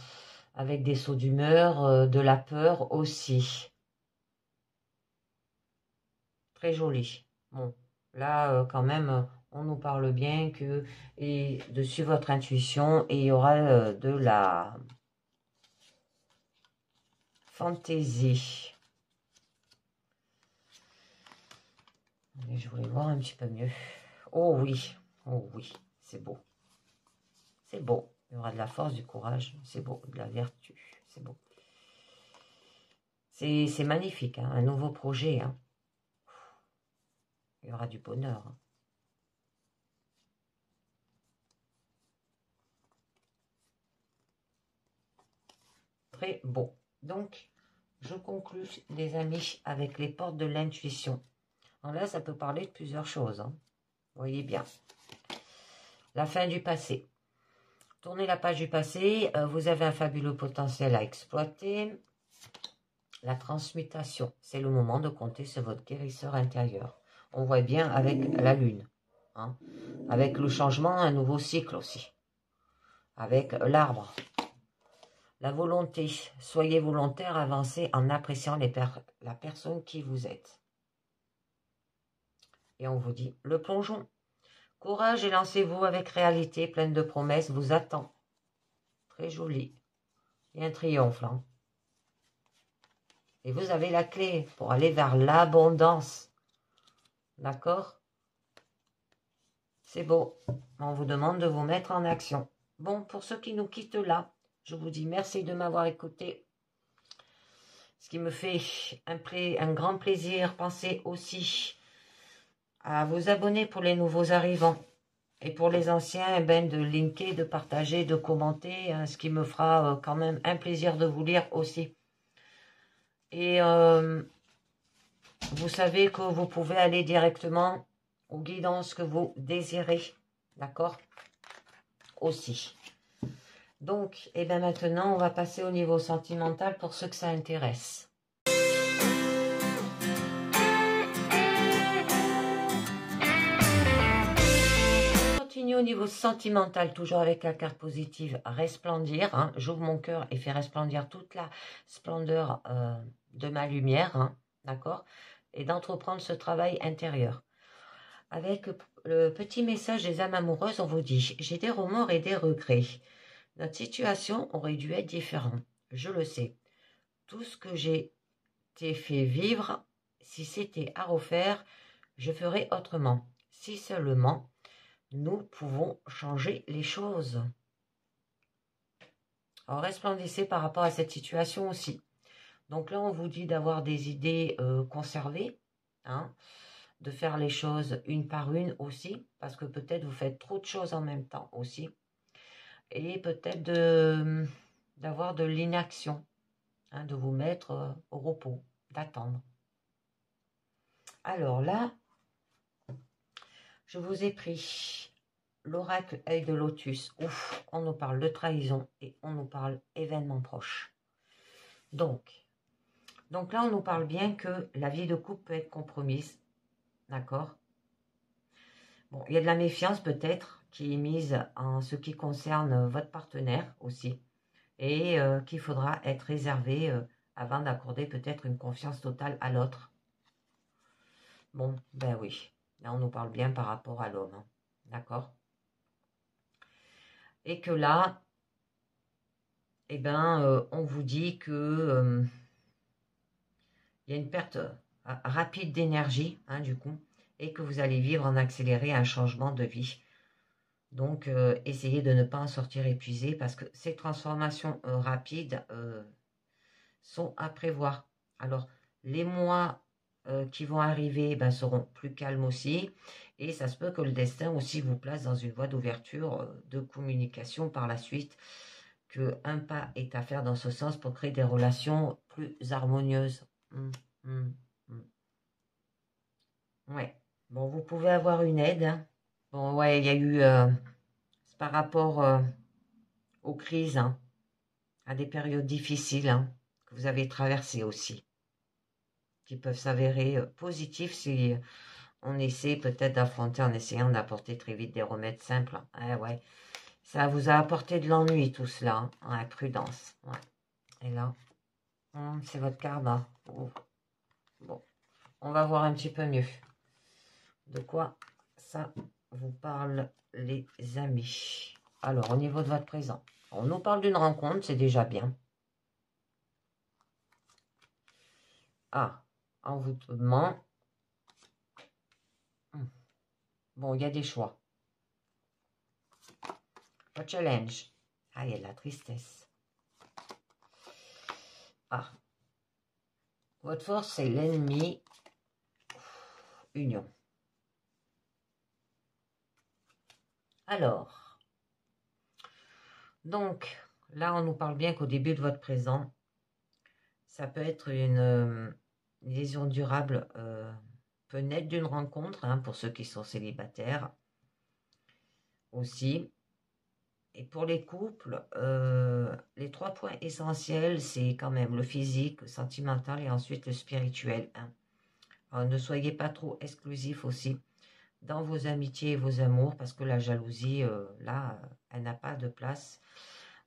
avec des sauts d'humeur, de la peur aussi. Très joli. Bon, là, quand même, on nous parle bien et de suivre votre intuition et il y aura de la fantaisie. Mais je voulais voir un petit peu mieux. Oh oui, c'est beau. C'est beau. Il y aura de la force, du courage, c'est beau, de la vertu, c'est beau. C'est magnifique, hein, un nouveau projet. Hein. Il y aura du bonheur. Hein. Très beau. Donc, je conclus, les amis, avec les portes de l'intuition. Alors là, ça peut parler de plusieurs choses. Hein. Voyez bien. La fin du passé. Tournez la page du passé. Vous avez un fabuleux potentiel à exploiter. La transmutation. C'est le moment de compter sur votre guérisseur intérieur. On voit bien avec la lune. Hein. Avec le changement, un nouveau cycle aussi. Avec l'arbre. La volonté. Soyez volontaire, avancez en appréciant la personne qui vous êtes. Et on vous dit le plongeon. Courage et lancez-vous avec réalité, pleine de promesses, vous attend. Très joli. Et un triomphe. Hein. Et vous avez la clé pour aller vers l'abondance. D'accord? C'est beau. On vous demande de vous mettre en action. Bon, pour ceux qui nous quittent là, je vous dis merci de m'avoir écouté. Ce qui me fait un grand plaisir. Pensez aussi à vous abonner pour les nouveaux arrivants. Et pour les anciens, de linker, de partager, de commenter, hein, ce qui me fera quand même un plaisir de vous lire aussi. Et vous savez que vous pouvez aller directement aux guidances que vous désirez. D'accord? Aussi. Donc, et bien maintenant, on va passer au niveau sentimental pour ceux que ça intéresse. Au niveau sentimental, toujours avec la carte positive, resplendir. Hein, j'ouvre mon cœur et fais resplendir toute la splendeur de ma lumière. Hein, d'accord? Et d'entreprendre ce travail intérieur. Avec le petit message des âmes amoureuses, on vous dit, j'ai des remords et des regrets. Notre situation aurait dû être différente. Je le sais. Tout ce que j'ai été fait vivre, si c'était à refaire, je ferais autrement. Si seulement nous pouvons changer les choses. Alors, resplendissez par rapport à cette situation aussi. Donc là, on vous dit d'avoir des idées conservées, hein, de faire les choses une par une aussi, parce que peut-être vous faites trop de choses en même temps aussi. Et peut-être d'avoir de l'inaction, hein, de vous mettre au repos, d'attendre. Alors là, je vous ai pris l'oracle œil de lotus. Ouf, on nous parle de trahison et on nous parle événement proche. Donc là, on nous parle bien que la vie de couple peut être compromise. D'accord? Bon, il y a de la méfiance peut-être qui est mise en ce qui concerne votre partenaire aussi. Et qu'il faudra être réservé avant d'accorder peut-être une confiance totale à l'autre. Bon, ben oui. Là, on nous parle bien par rapport à l'homme. Hein. D'accord? Et que là, eh ben, on vous dit que il y a une perte rapide d'énergie, hein, du coup, et que vous allez vivre en accéléré un changement de vie. Donc, essayez de ne pas en sortir épuisé parce que ces transformations rapides sont à prévoir. Alors, les mois qui vont arriver ben, seront plus calmes aussi. Et ça se peut que le destin aussi vous place dans une voie d'ouverture de communication par la suite, qu'un pas est à faire dans ce sens pour créer des relations plus harmonieuses. Ouais. Bon, vous pouvez avoir une aide. Hein. Bon, ouais, il y a eu... c'est par rapport aux crises, hein, à des périodes difficiles hein, que vous avez traversées aussi, qui peuvent s'avérer positifs si on essaie peut-être d'affronter en essayant d'apporter très vite des remèdes simples. Hein. Ouais. Ça vous a apporté de l'ennui tout cela, hein. Ouais, prudence. Ouais. Et là, c'est votre karma. Oh. Bon, on va voir un petit peu mieux. De quoi ça vous parle, les amis? Alors, au niveau de votre présent, on nous parle d'une rencontre, c'est déjà bien. Ah, envoûtement. Bon, il y a des choix. Pas challenge. Ah, il y a de la tristesse. Ah. Votre force, c'est l'ennemi. Union. Alors. Donc, là, on nous parle bien qu'au début de votre présent, ça peut être une liaison durable, peut naître d'une rencontre, hein, pour ceux qui sont célibataires aussi. Et pour les couples, les 3 points essentiels, c'est quand même le physique, le sentimental et ensuite le spirituel. Hein. Alors, ne soyez pas trop exclusif aussi dans vos amitiés et vos amours, parce que la jalousie, là, elle n'a pas de place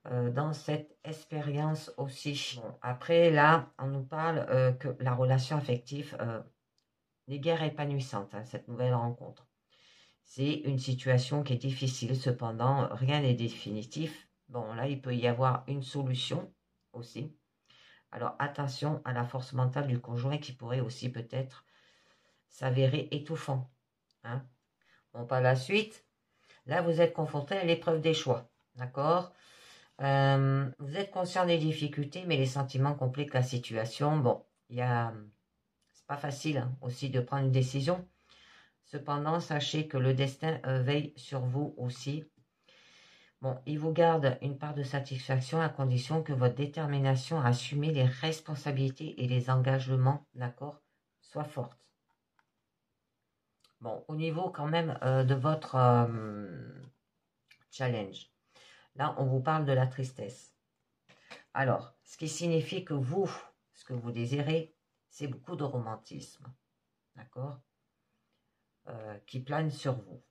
dans cette expérience aussi. Bon, après, là, on nous parle que la relation affective n'est guère épanouissante, hein, cette nouvelle rencontre. C'est une situation qui est difficile, cependant, rien n'est définitif. Bon, là, il peut y avoir une solution aussi. Alors, attention à la force mentale du conjoint qui pourrait aussi peut-être s'avérer étouffant. Hein. Bon, par la suite, là, vous êtes confronté à l'épreuve des choix. D'accord? Vous êtes conscient des difficultés, mais les sentiments compliquent la situation. Bon, c'est pas facile hein, aussi de prendre une décision. Cependant, sachez que le destin veille sur vous aussi. Bon, il vous garde une part de satisfaction à condition que votre détermination à assumer les responsabilités et les engagements, d'accord, soit forte. Bon, au niveau quand même de votre challenge, là, on vous parle de la tristesse. Alors, ce qui signifie que vous, ce que vous désirez, c'est beaucoup de romantisme, d'accord, qui plane sur vous.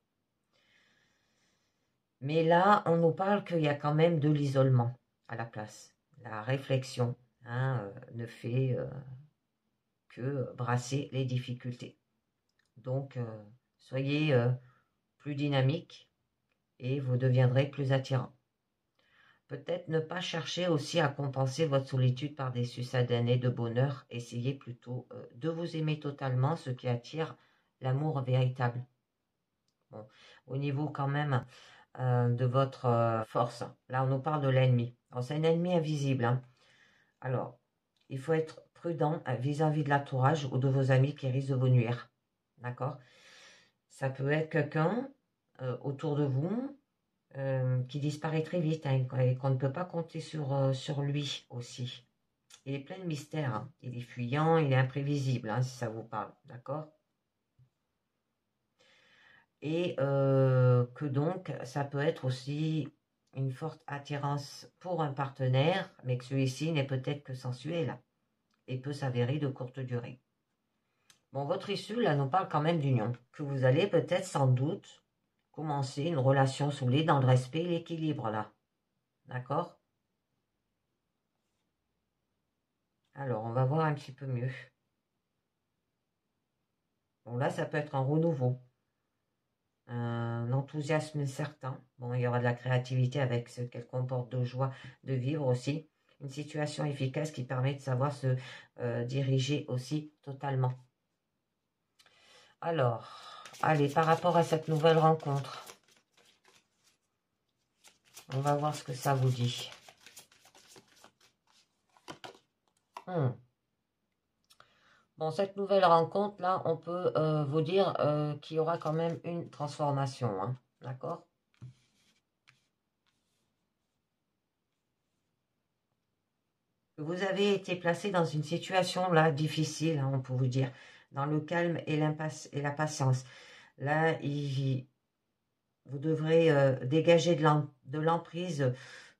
Mais là, on nous parle qu'il y a quand même de l'isolement à la place. La réflexion hein, ne fait que brasser les difficultés. Donc, soyez plus dynamique et vous deviendrez plus attirant. Peut-être ne pas chercher aussi à compenser votre solitude par des succedannées de bonheur. Essayez plutôt de vous aimer totalement, ce qui attire l'amour véritable. Bon, au niveau quand même de votre force. Là, on nous parle de l'ennemi. C'est un ennemi invisible. Hein. Alors, il faut être prudent vis-à-vis de l'entourage ou de vos amis qui risquent de vous nuire. D'accord? Ça peut être quelqu'un autour de vous qui disparaît très vite hein, et qu'on ne peut pas compter sur lui aussi. Il est plein de mystères. Hein. Il est fuyant, il est imprévisible, hein, si ça vous parle. D'accord? Et que donc, ça peut être aussi une forte attirance pour un partenaire, mais que celui-ci n'est peut-être que sensuel et peut s'avérer de courte durée. Bon, votre issue, là, nous parle quand même d'union, que vous allez peut-être sans doute commencer une relation solide dans le respect et l'équilibre, là. D'accord? Alors, on va voir un petit peu mieux. Bon, là, ça peut être un renouveau. un enthousiasme certain. Bon, il y aura de la créativité avec ce qu'elle comporte de joie de vivre aussi. Une situation efficace qui permet de savoir se diriger aussi totalement. Alors, allez, par rapport à cette nouvelle rencontre, on va voir ce que ça vous dit. Bon, cette nouvelle rencontre, là, on peut vous dire qu'il y aura quand même une transformation, hein, d'accord? Vous avez été placé dans une situation, là, difficile, hein, on peut vous dire, dans le calme et la patience. Là, vous devrez dégager de l'emprise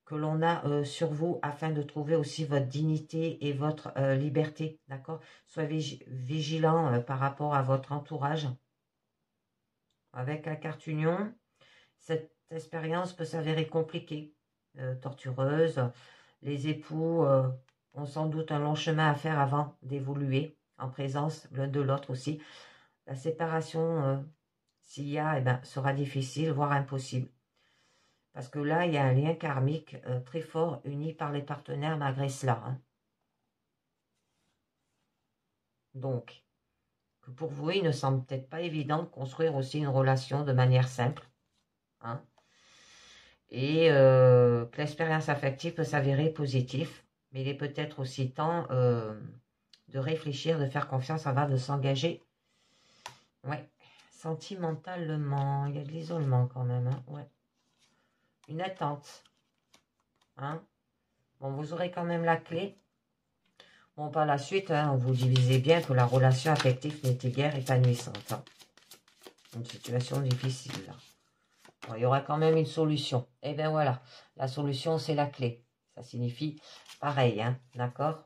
que l'on a sur vous afin de trouver aussi votre dignité et votre liberté, d'accord? Soyez vigilant par rapport à votre entourage. Avec la carte Union, cette expérience peut s'avérer compliquée, tortureuse. Les époux ont sans doute un long chemin à faire avant d'évoluer en présence l'un de l'autre aussi. La séparation, s'il y a, sera difficile, voire impossible. Parce que là, il y a un lien karmique très fort, uni par les partenaires malgré cela. Hein. Donc, que pour vous, il ne semble peut-être pas évident de construire aussi une relation de manière simple. Hein. Et que l'expérience affective peut s'avérer positive, mais il est peut-être aussi temps de réfléchir, de faire confiance avant de s'engager. Ouais, sentimentalement, il y a de l'isolement quand même. Hein. Ouais. Une attente. Hein. Bon, vous aurez quand même la clé. Bon, par la suite, hein, vous divisez bien que la relation affective n'était guère épanouissante. Hein. Une situation difficile, là. Bon, il y aura quand même une solution. Et bien voilà, la solution, c'est la clé. Ça signifie pareil, hein, d'accord?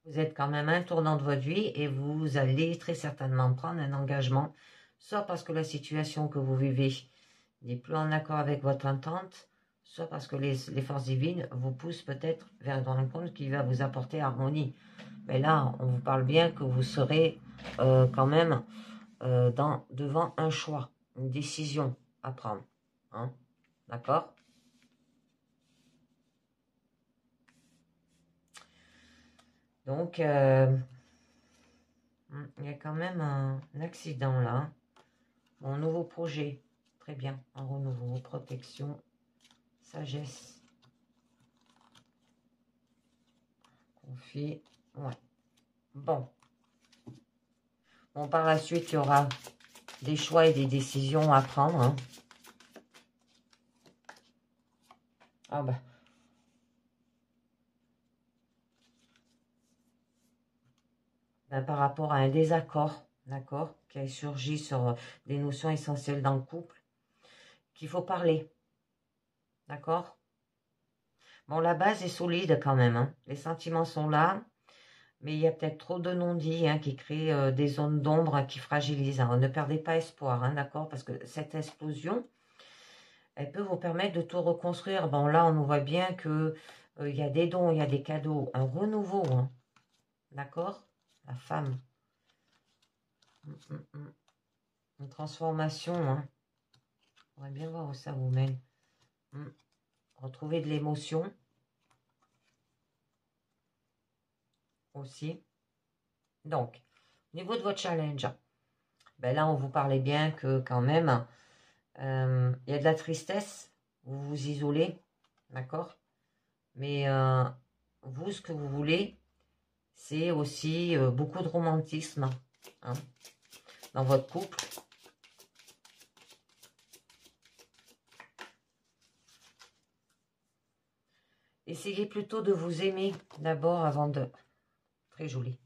Vous êtes quand même un tournant de votre vie et vous allez très certainement prendre un engagement, soit parce que la situation que vous vivez n'est plus en accord avec votre entente, soit parce que les forces divines vous poussent peut-être vers une rencontre qui va vous apporter harmonie. Mais là, on vous parle bien que vous serez quand même devant un choix, une décision à prendre. Hein, d'accord? Donc, il y a quand même un accident là. Mon nouveau projet, très bien, un renouveau, protection, sagesse, confie, ouais. Bon, par la suite, il y aura des choix et des décisions à prendre. Hein. Ah bah. Par rapport à un désaccord, d'accord, qui a surgi sur des notions essentielles dans le couple, qu'il faut parler, d'accord. Bon, la base est solide quand même, hein. Les sentiments sont là, mais il y a peut-être trop de non-dits hein, qui créent des zones d'ombre qui fragilisent. Hein. Ne perdez pas espoir, hein, d'accord, parce que cette explosion, elle peut vous permettre de tout reconstruire. Bon, là, on voit bien que il y a des dons, il y a des cadeaux, un renouveau, hein, d'accord. La femme. Une transformation, hein. On va bien voir où ça vous mène. Retrouver de l'émotion. Aussi. Donc, au niveau de votre challenge, ben là, on vous parlait bien que quand même, il y a de la tristesse. Vous vous isolez. D'accord. Mais vous, ce que vous voulez, c'est aussi beaucoup de romantisme hein, dans votre couple. Essayez plutôt de vous aimer d'abord avant de... Très joli.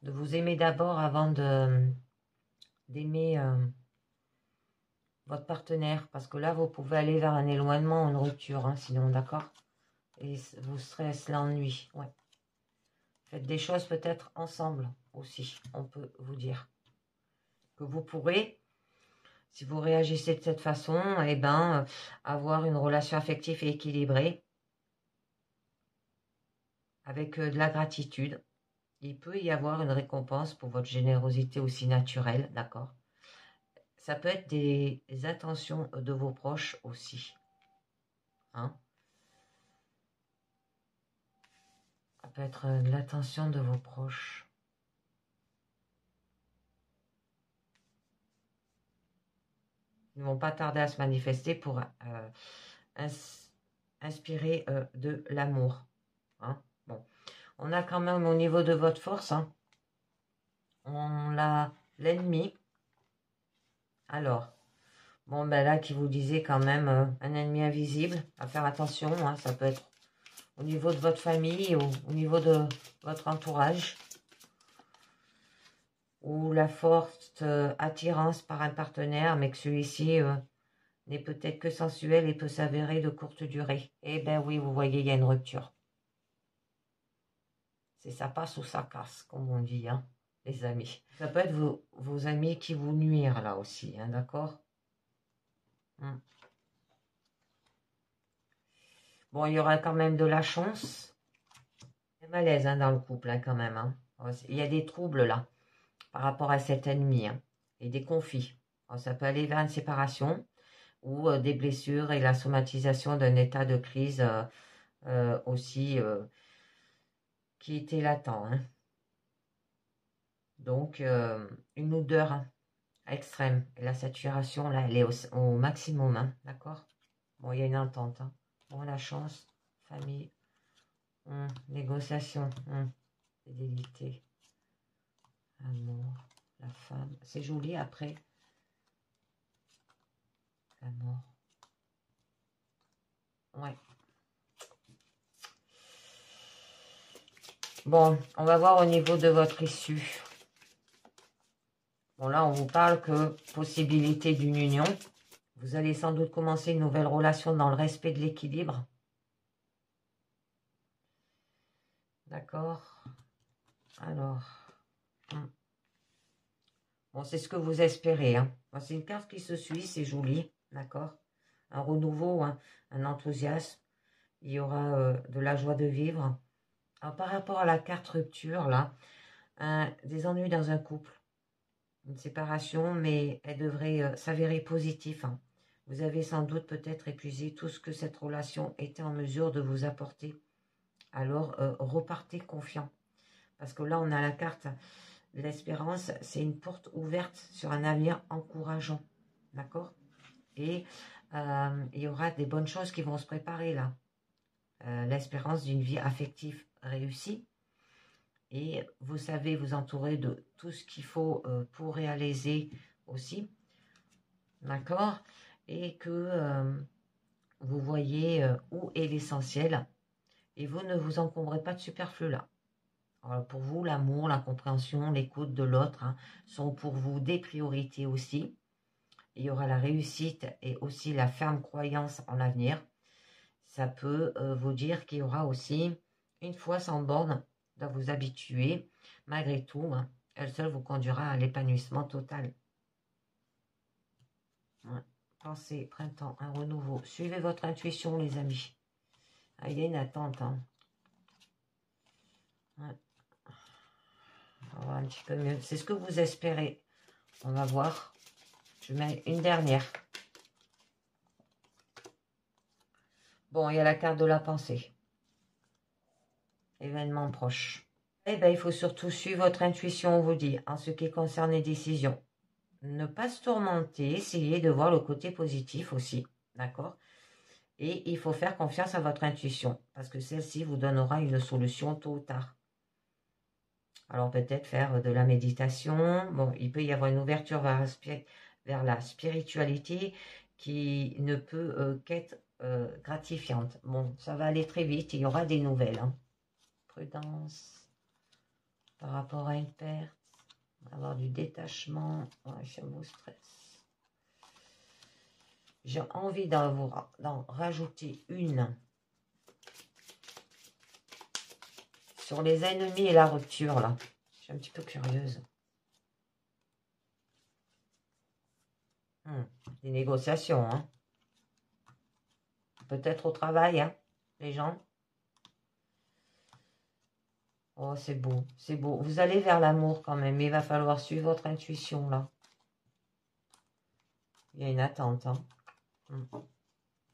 De vous aimer d'abord avant d'aimer votre partenaire. Parce que là, vous pouvez aller vers un éloignement, une rupture, hein, sinon, d'accord. Et vous serez l'ennui. Ouais. Faites des choses peut-être ensemble aussi, on peut vous dire. Que vous pourrez, si vous réagissez de cette façon, avoir une relation affective et équilibrée avec de la gratitude. Il peut y avoir une récompense pour votre générosité aussi naturelle, d'accord? Ça peut être des attentions de vos proches aussi. Hein? Ça peut être l'attention de vos proches. Ils ne vont pas tarder à se manifester pour inspirer de l'amour. Hein? Bon. On a quand même au niveau de votre force, hein, on a l'ennemi. Alors, bon, ben là, qui vous disait quand même un ennemi invisible, à faire attention, hein, ça peut être au niveau de votre famille ou au niveau de votre entourage, ou la forte attirance par un partenaire, mais que celui-ci n'est peut-être que sensuel et peut s'avérer de courte durée. Eh ben oui, vous voyez, il y a une rupture. C'est ça passe ou ça casse, comme on dit, hein, les amis. Ça peut être vos amis qui vous nuisent là aussi, hein, d'accord? Bon, il y aura quand même de la chance. Il y a malaise hein, dans le couple, hein, quand même. Hein. Il y a des troubles là, par rapport à cet ennemi, hein, et des conflits. Alors, ça peut aller vers une séparation ou des blessures et la somatisation d'un état de crise aussi qui était latent. Hein. Donc, une odeur hein, extrême. Et la saturation, là, elle est au maximum, hein, d'accord? Bon, il y a une entente. Hein. Bon, la chance, famille, négociation, fidélité, amour, la femme. C'est joli après. L'amour. Ouais. Bon, on va voir au niveau de votre issue. Bon, là, on vous parle que possibilité d'une union. Vous allez sans doute commencer une nouvelle relation dans le respect de l'équilibre. D'accord. Alors. Bon, c'est ce que vous espérez. Hein. Bon, c'est une carte qui se suit, c'est joli. D'accord. Un renouveau, hein, un enthousiasme. Il y aura de la joie de vivre. Alors, par rapport à la carte rupture, là, des ennuis dans un couple. Une séparation, mais elle devrait s'avérer positive. Hein. Vous avez sans doute peut-être épuisé tout ce que cette relation était en mesure de vous apporter. Alors, repartez confiant. Parce que là, on a la carte l'espérance, c'est une porte ouverte sur un avenir encourageant. D'accord? Et il y aura des bonnes choses qui vont se préparer là. L'espérance d'une vie affective réussie. Et vous savez vous entourer de tout ce qu'il faut pour réaliser aussi. D'accord? Et que vous voyez où est l'essentiel. Et vous ne vous encombrez pas de superflu là. Alors pour vous, l'amour, la compréhension, l'écoute de l'autre hein, sont pour vous des priorités aussi. Il y aura la réussite et aussi la ferme croyance en l'avenir. Ça peut vous dire qu'il y aura aussi une foi sans borne à vous habituer. Malgré tout, hein, elle seule vous conduira à l'épanouissement total. Ouais. Pensez, printemps, un renouveau. Suivez votre intuition, les amis. Ah, il y a une attente. Hein. Ouais. On va voir un petit peu mieux. C'est ce que vous espérez. On va voir. Je mets une dernière. Bon, il y a la carte de la pensée. Événement proche. Eh bien, il faut surtout suivre votre intuition, on vous dit, en ce qui concerne les décisions. Ne pas se tourmenter, essayez de voir le côté positif aussi, d'accord? Et il faut faire confiance à votre intuition, parce que celle-ci vous donnera une solution tôt ou tard. Alors peut-être faire de la méditation. Bon, il peut y avoir une ouverture vers la spiritualité qui ne peut qu'être gratifiante. Bon, ça va aller très vite, il y aura des nouvelles. Hein. Prudence par rapport à une perte, avoir du détachement, chameau stress. J'ai envie d'en rajouter une sur les ennemis et la rupture là. Je suis un petit peu curieuse. Des négociations, hein. Peut-être au travail, hein, les gens. Oh, c'est beau, c'est beau. Vous allez vers l'amour quand même, mais il va falloir suivre votre intuition, là. Il y a une attente, hein,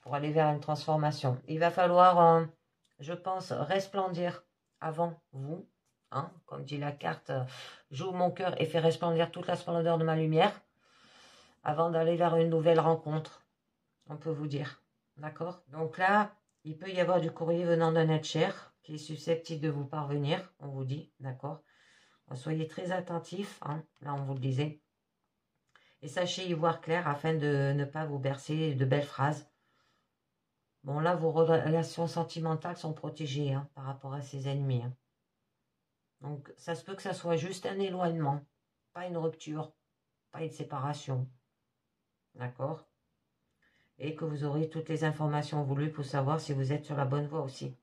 pour aller vers une transformation. Il va falloir, je pense, resplendir avant vous. Hein, comme dit la carte, j'ouvre mon cœur et fais resplendir toute la splendeur de ma lumière avant d'aller vers une nouvelle rencontre, on peut vous dire. D'accord? Donc là, il peut y avoir du courrier venant d'un être cher qui est susceptible de vous parvenir, on vous dit, d'accord? Soyez très attentifs, hein, là on vous le disait. Et sachez y voir clair afin de ne pas vous bercer de belles phrases. Bon, là, vos relations sentimentales sont protégées, hein, par rapport à ces ennemis. Hein. Donc, ça se peut que ça soit juste un éloignement, pas une rupture, pas une séparation. D'accord? Et que vous aurez toutes les informations voulues pour savoir si vous êtes sur la bonne voie aussi.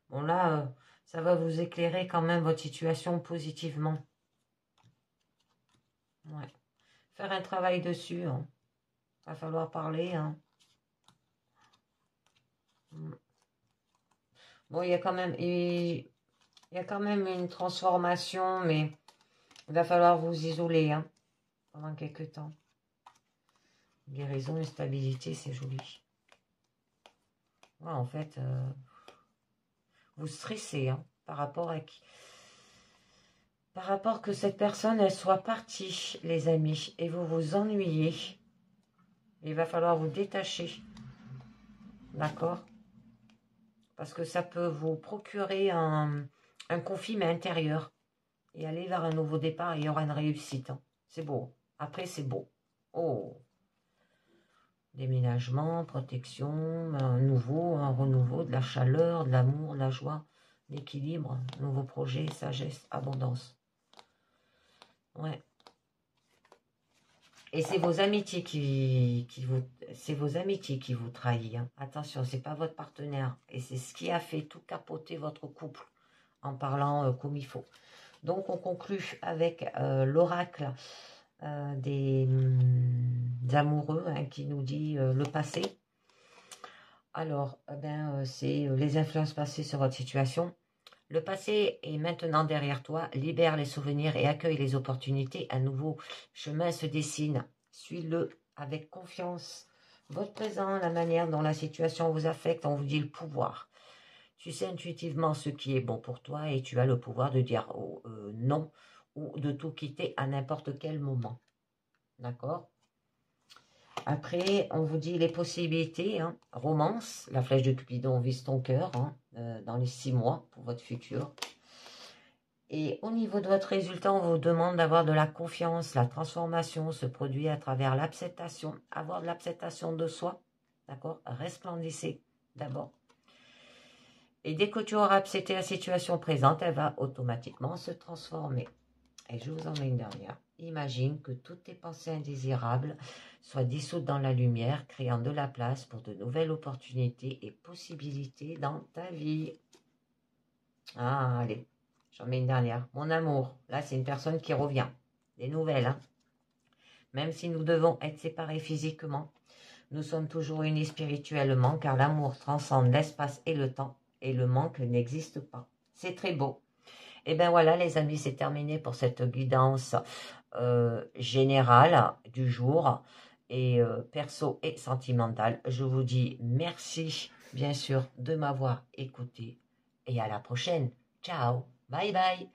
Bon, là, ça va vous éclairer quand même votre situation positivement. Ouais. Faire un travail dessus. Hein. Va falloir parler. Hein. Bon, il y a quand même une transformation, mais il va falloir vous isoler, hein, pendant quelques temps. Guérison et stabilité, c'est joli. Ouais, en fait, vous stressez, hein, par rapport que cette personne, elle soit partie, les amis, et vous vous ennuyez. Il va falloir vous détacher. D'accord? Parce que ça peut vous procurer un conflit intérieur. Et aller vers un nouveau départ, il y aura une réussite. Hein. C'est beau. Après, c'est beau. Oh! Déménagement, protection, un renouveau, de la chaleur, de l'amour, de la joie, l'équilibre, nouveau projet, sagesse, abondance. Ouais. Et c'est vos amitiés qui vous trahissent. Hein. Attention, c'est pas votre partenaire. Et c'est ce qui a fait tout capoter votre couple en parlant comme il faut. Donc, on conclut avec l'oracle des amoureux, hein, qui nous dit le passé. Alors, c'est les influences passées sur votre situation. Le passé est maintenant derrière toi. Libère les souvenirs et accueille les opportunités. Un nouveau chemin se dessine. Suis-le avec confiance. Votre présent, la manière dont la situation vous affecte, on vous dit le pouvoir. Tu sais intuitivement ce qui est bon pour toi et tu as le pouvoir de dire non ou de tout quitter à n'importe quel moment. D'accord? Après, on vous dit les possibilités. Hein. Romance, la flèche de Cupidon vise ton cœur, hein, dans les 6 mois pour votre futur. Et au niveau de votre résultat, on vous demande d'avoir de la confiance. La transformation se produit à travers l'acceptation. Avoir de l'acceptation de soi. D'accord? Resplendissez d'abord. Et dès que tu auras accepté la situation présente, elle va automatiquement se transformer. Et je vous en mets une dernière. Imagine que toutes tes pensées indésirables soient dissoutes dans la lumière, créant de la place pour de nouvelles opportunités et possibilités dans ta vie. Ah, allez, j'en mets une dernière. Mon amour, là c'est une personne qui revient. Des nouvelles, hein. Même si nous devons être séparés physiquement, nous sommes toujours unis spirituellement, car l'amour transcende l'espace et le temps. Et le manque n'existe pas. C'est très beau. Et bien voilà les amis, c'est terminé pour cette guidance générale du jour et perso et sentimentale. Je vous dis merci bien sûr de m'avoir écouté et à la prochaine. Ciao, bye bye.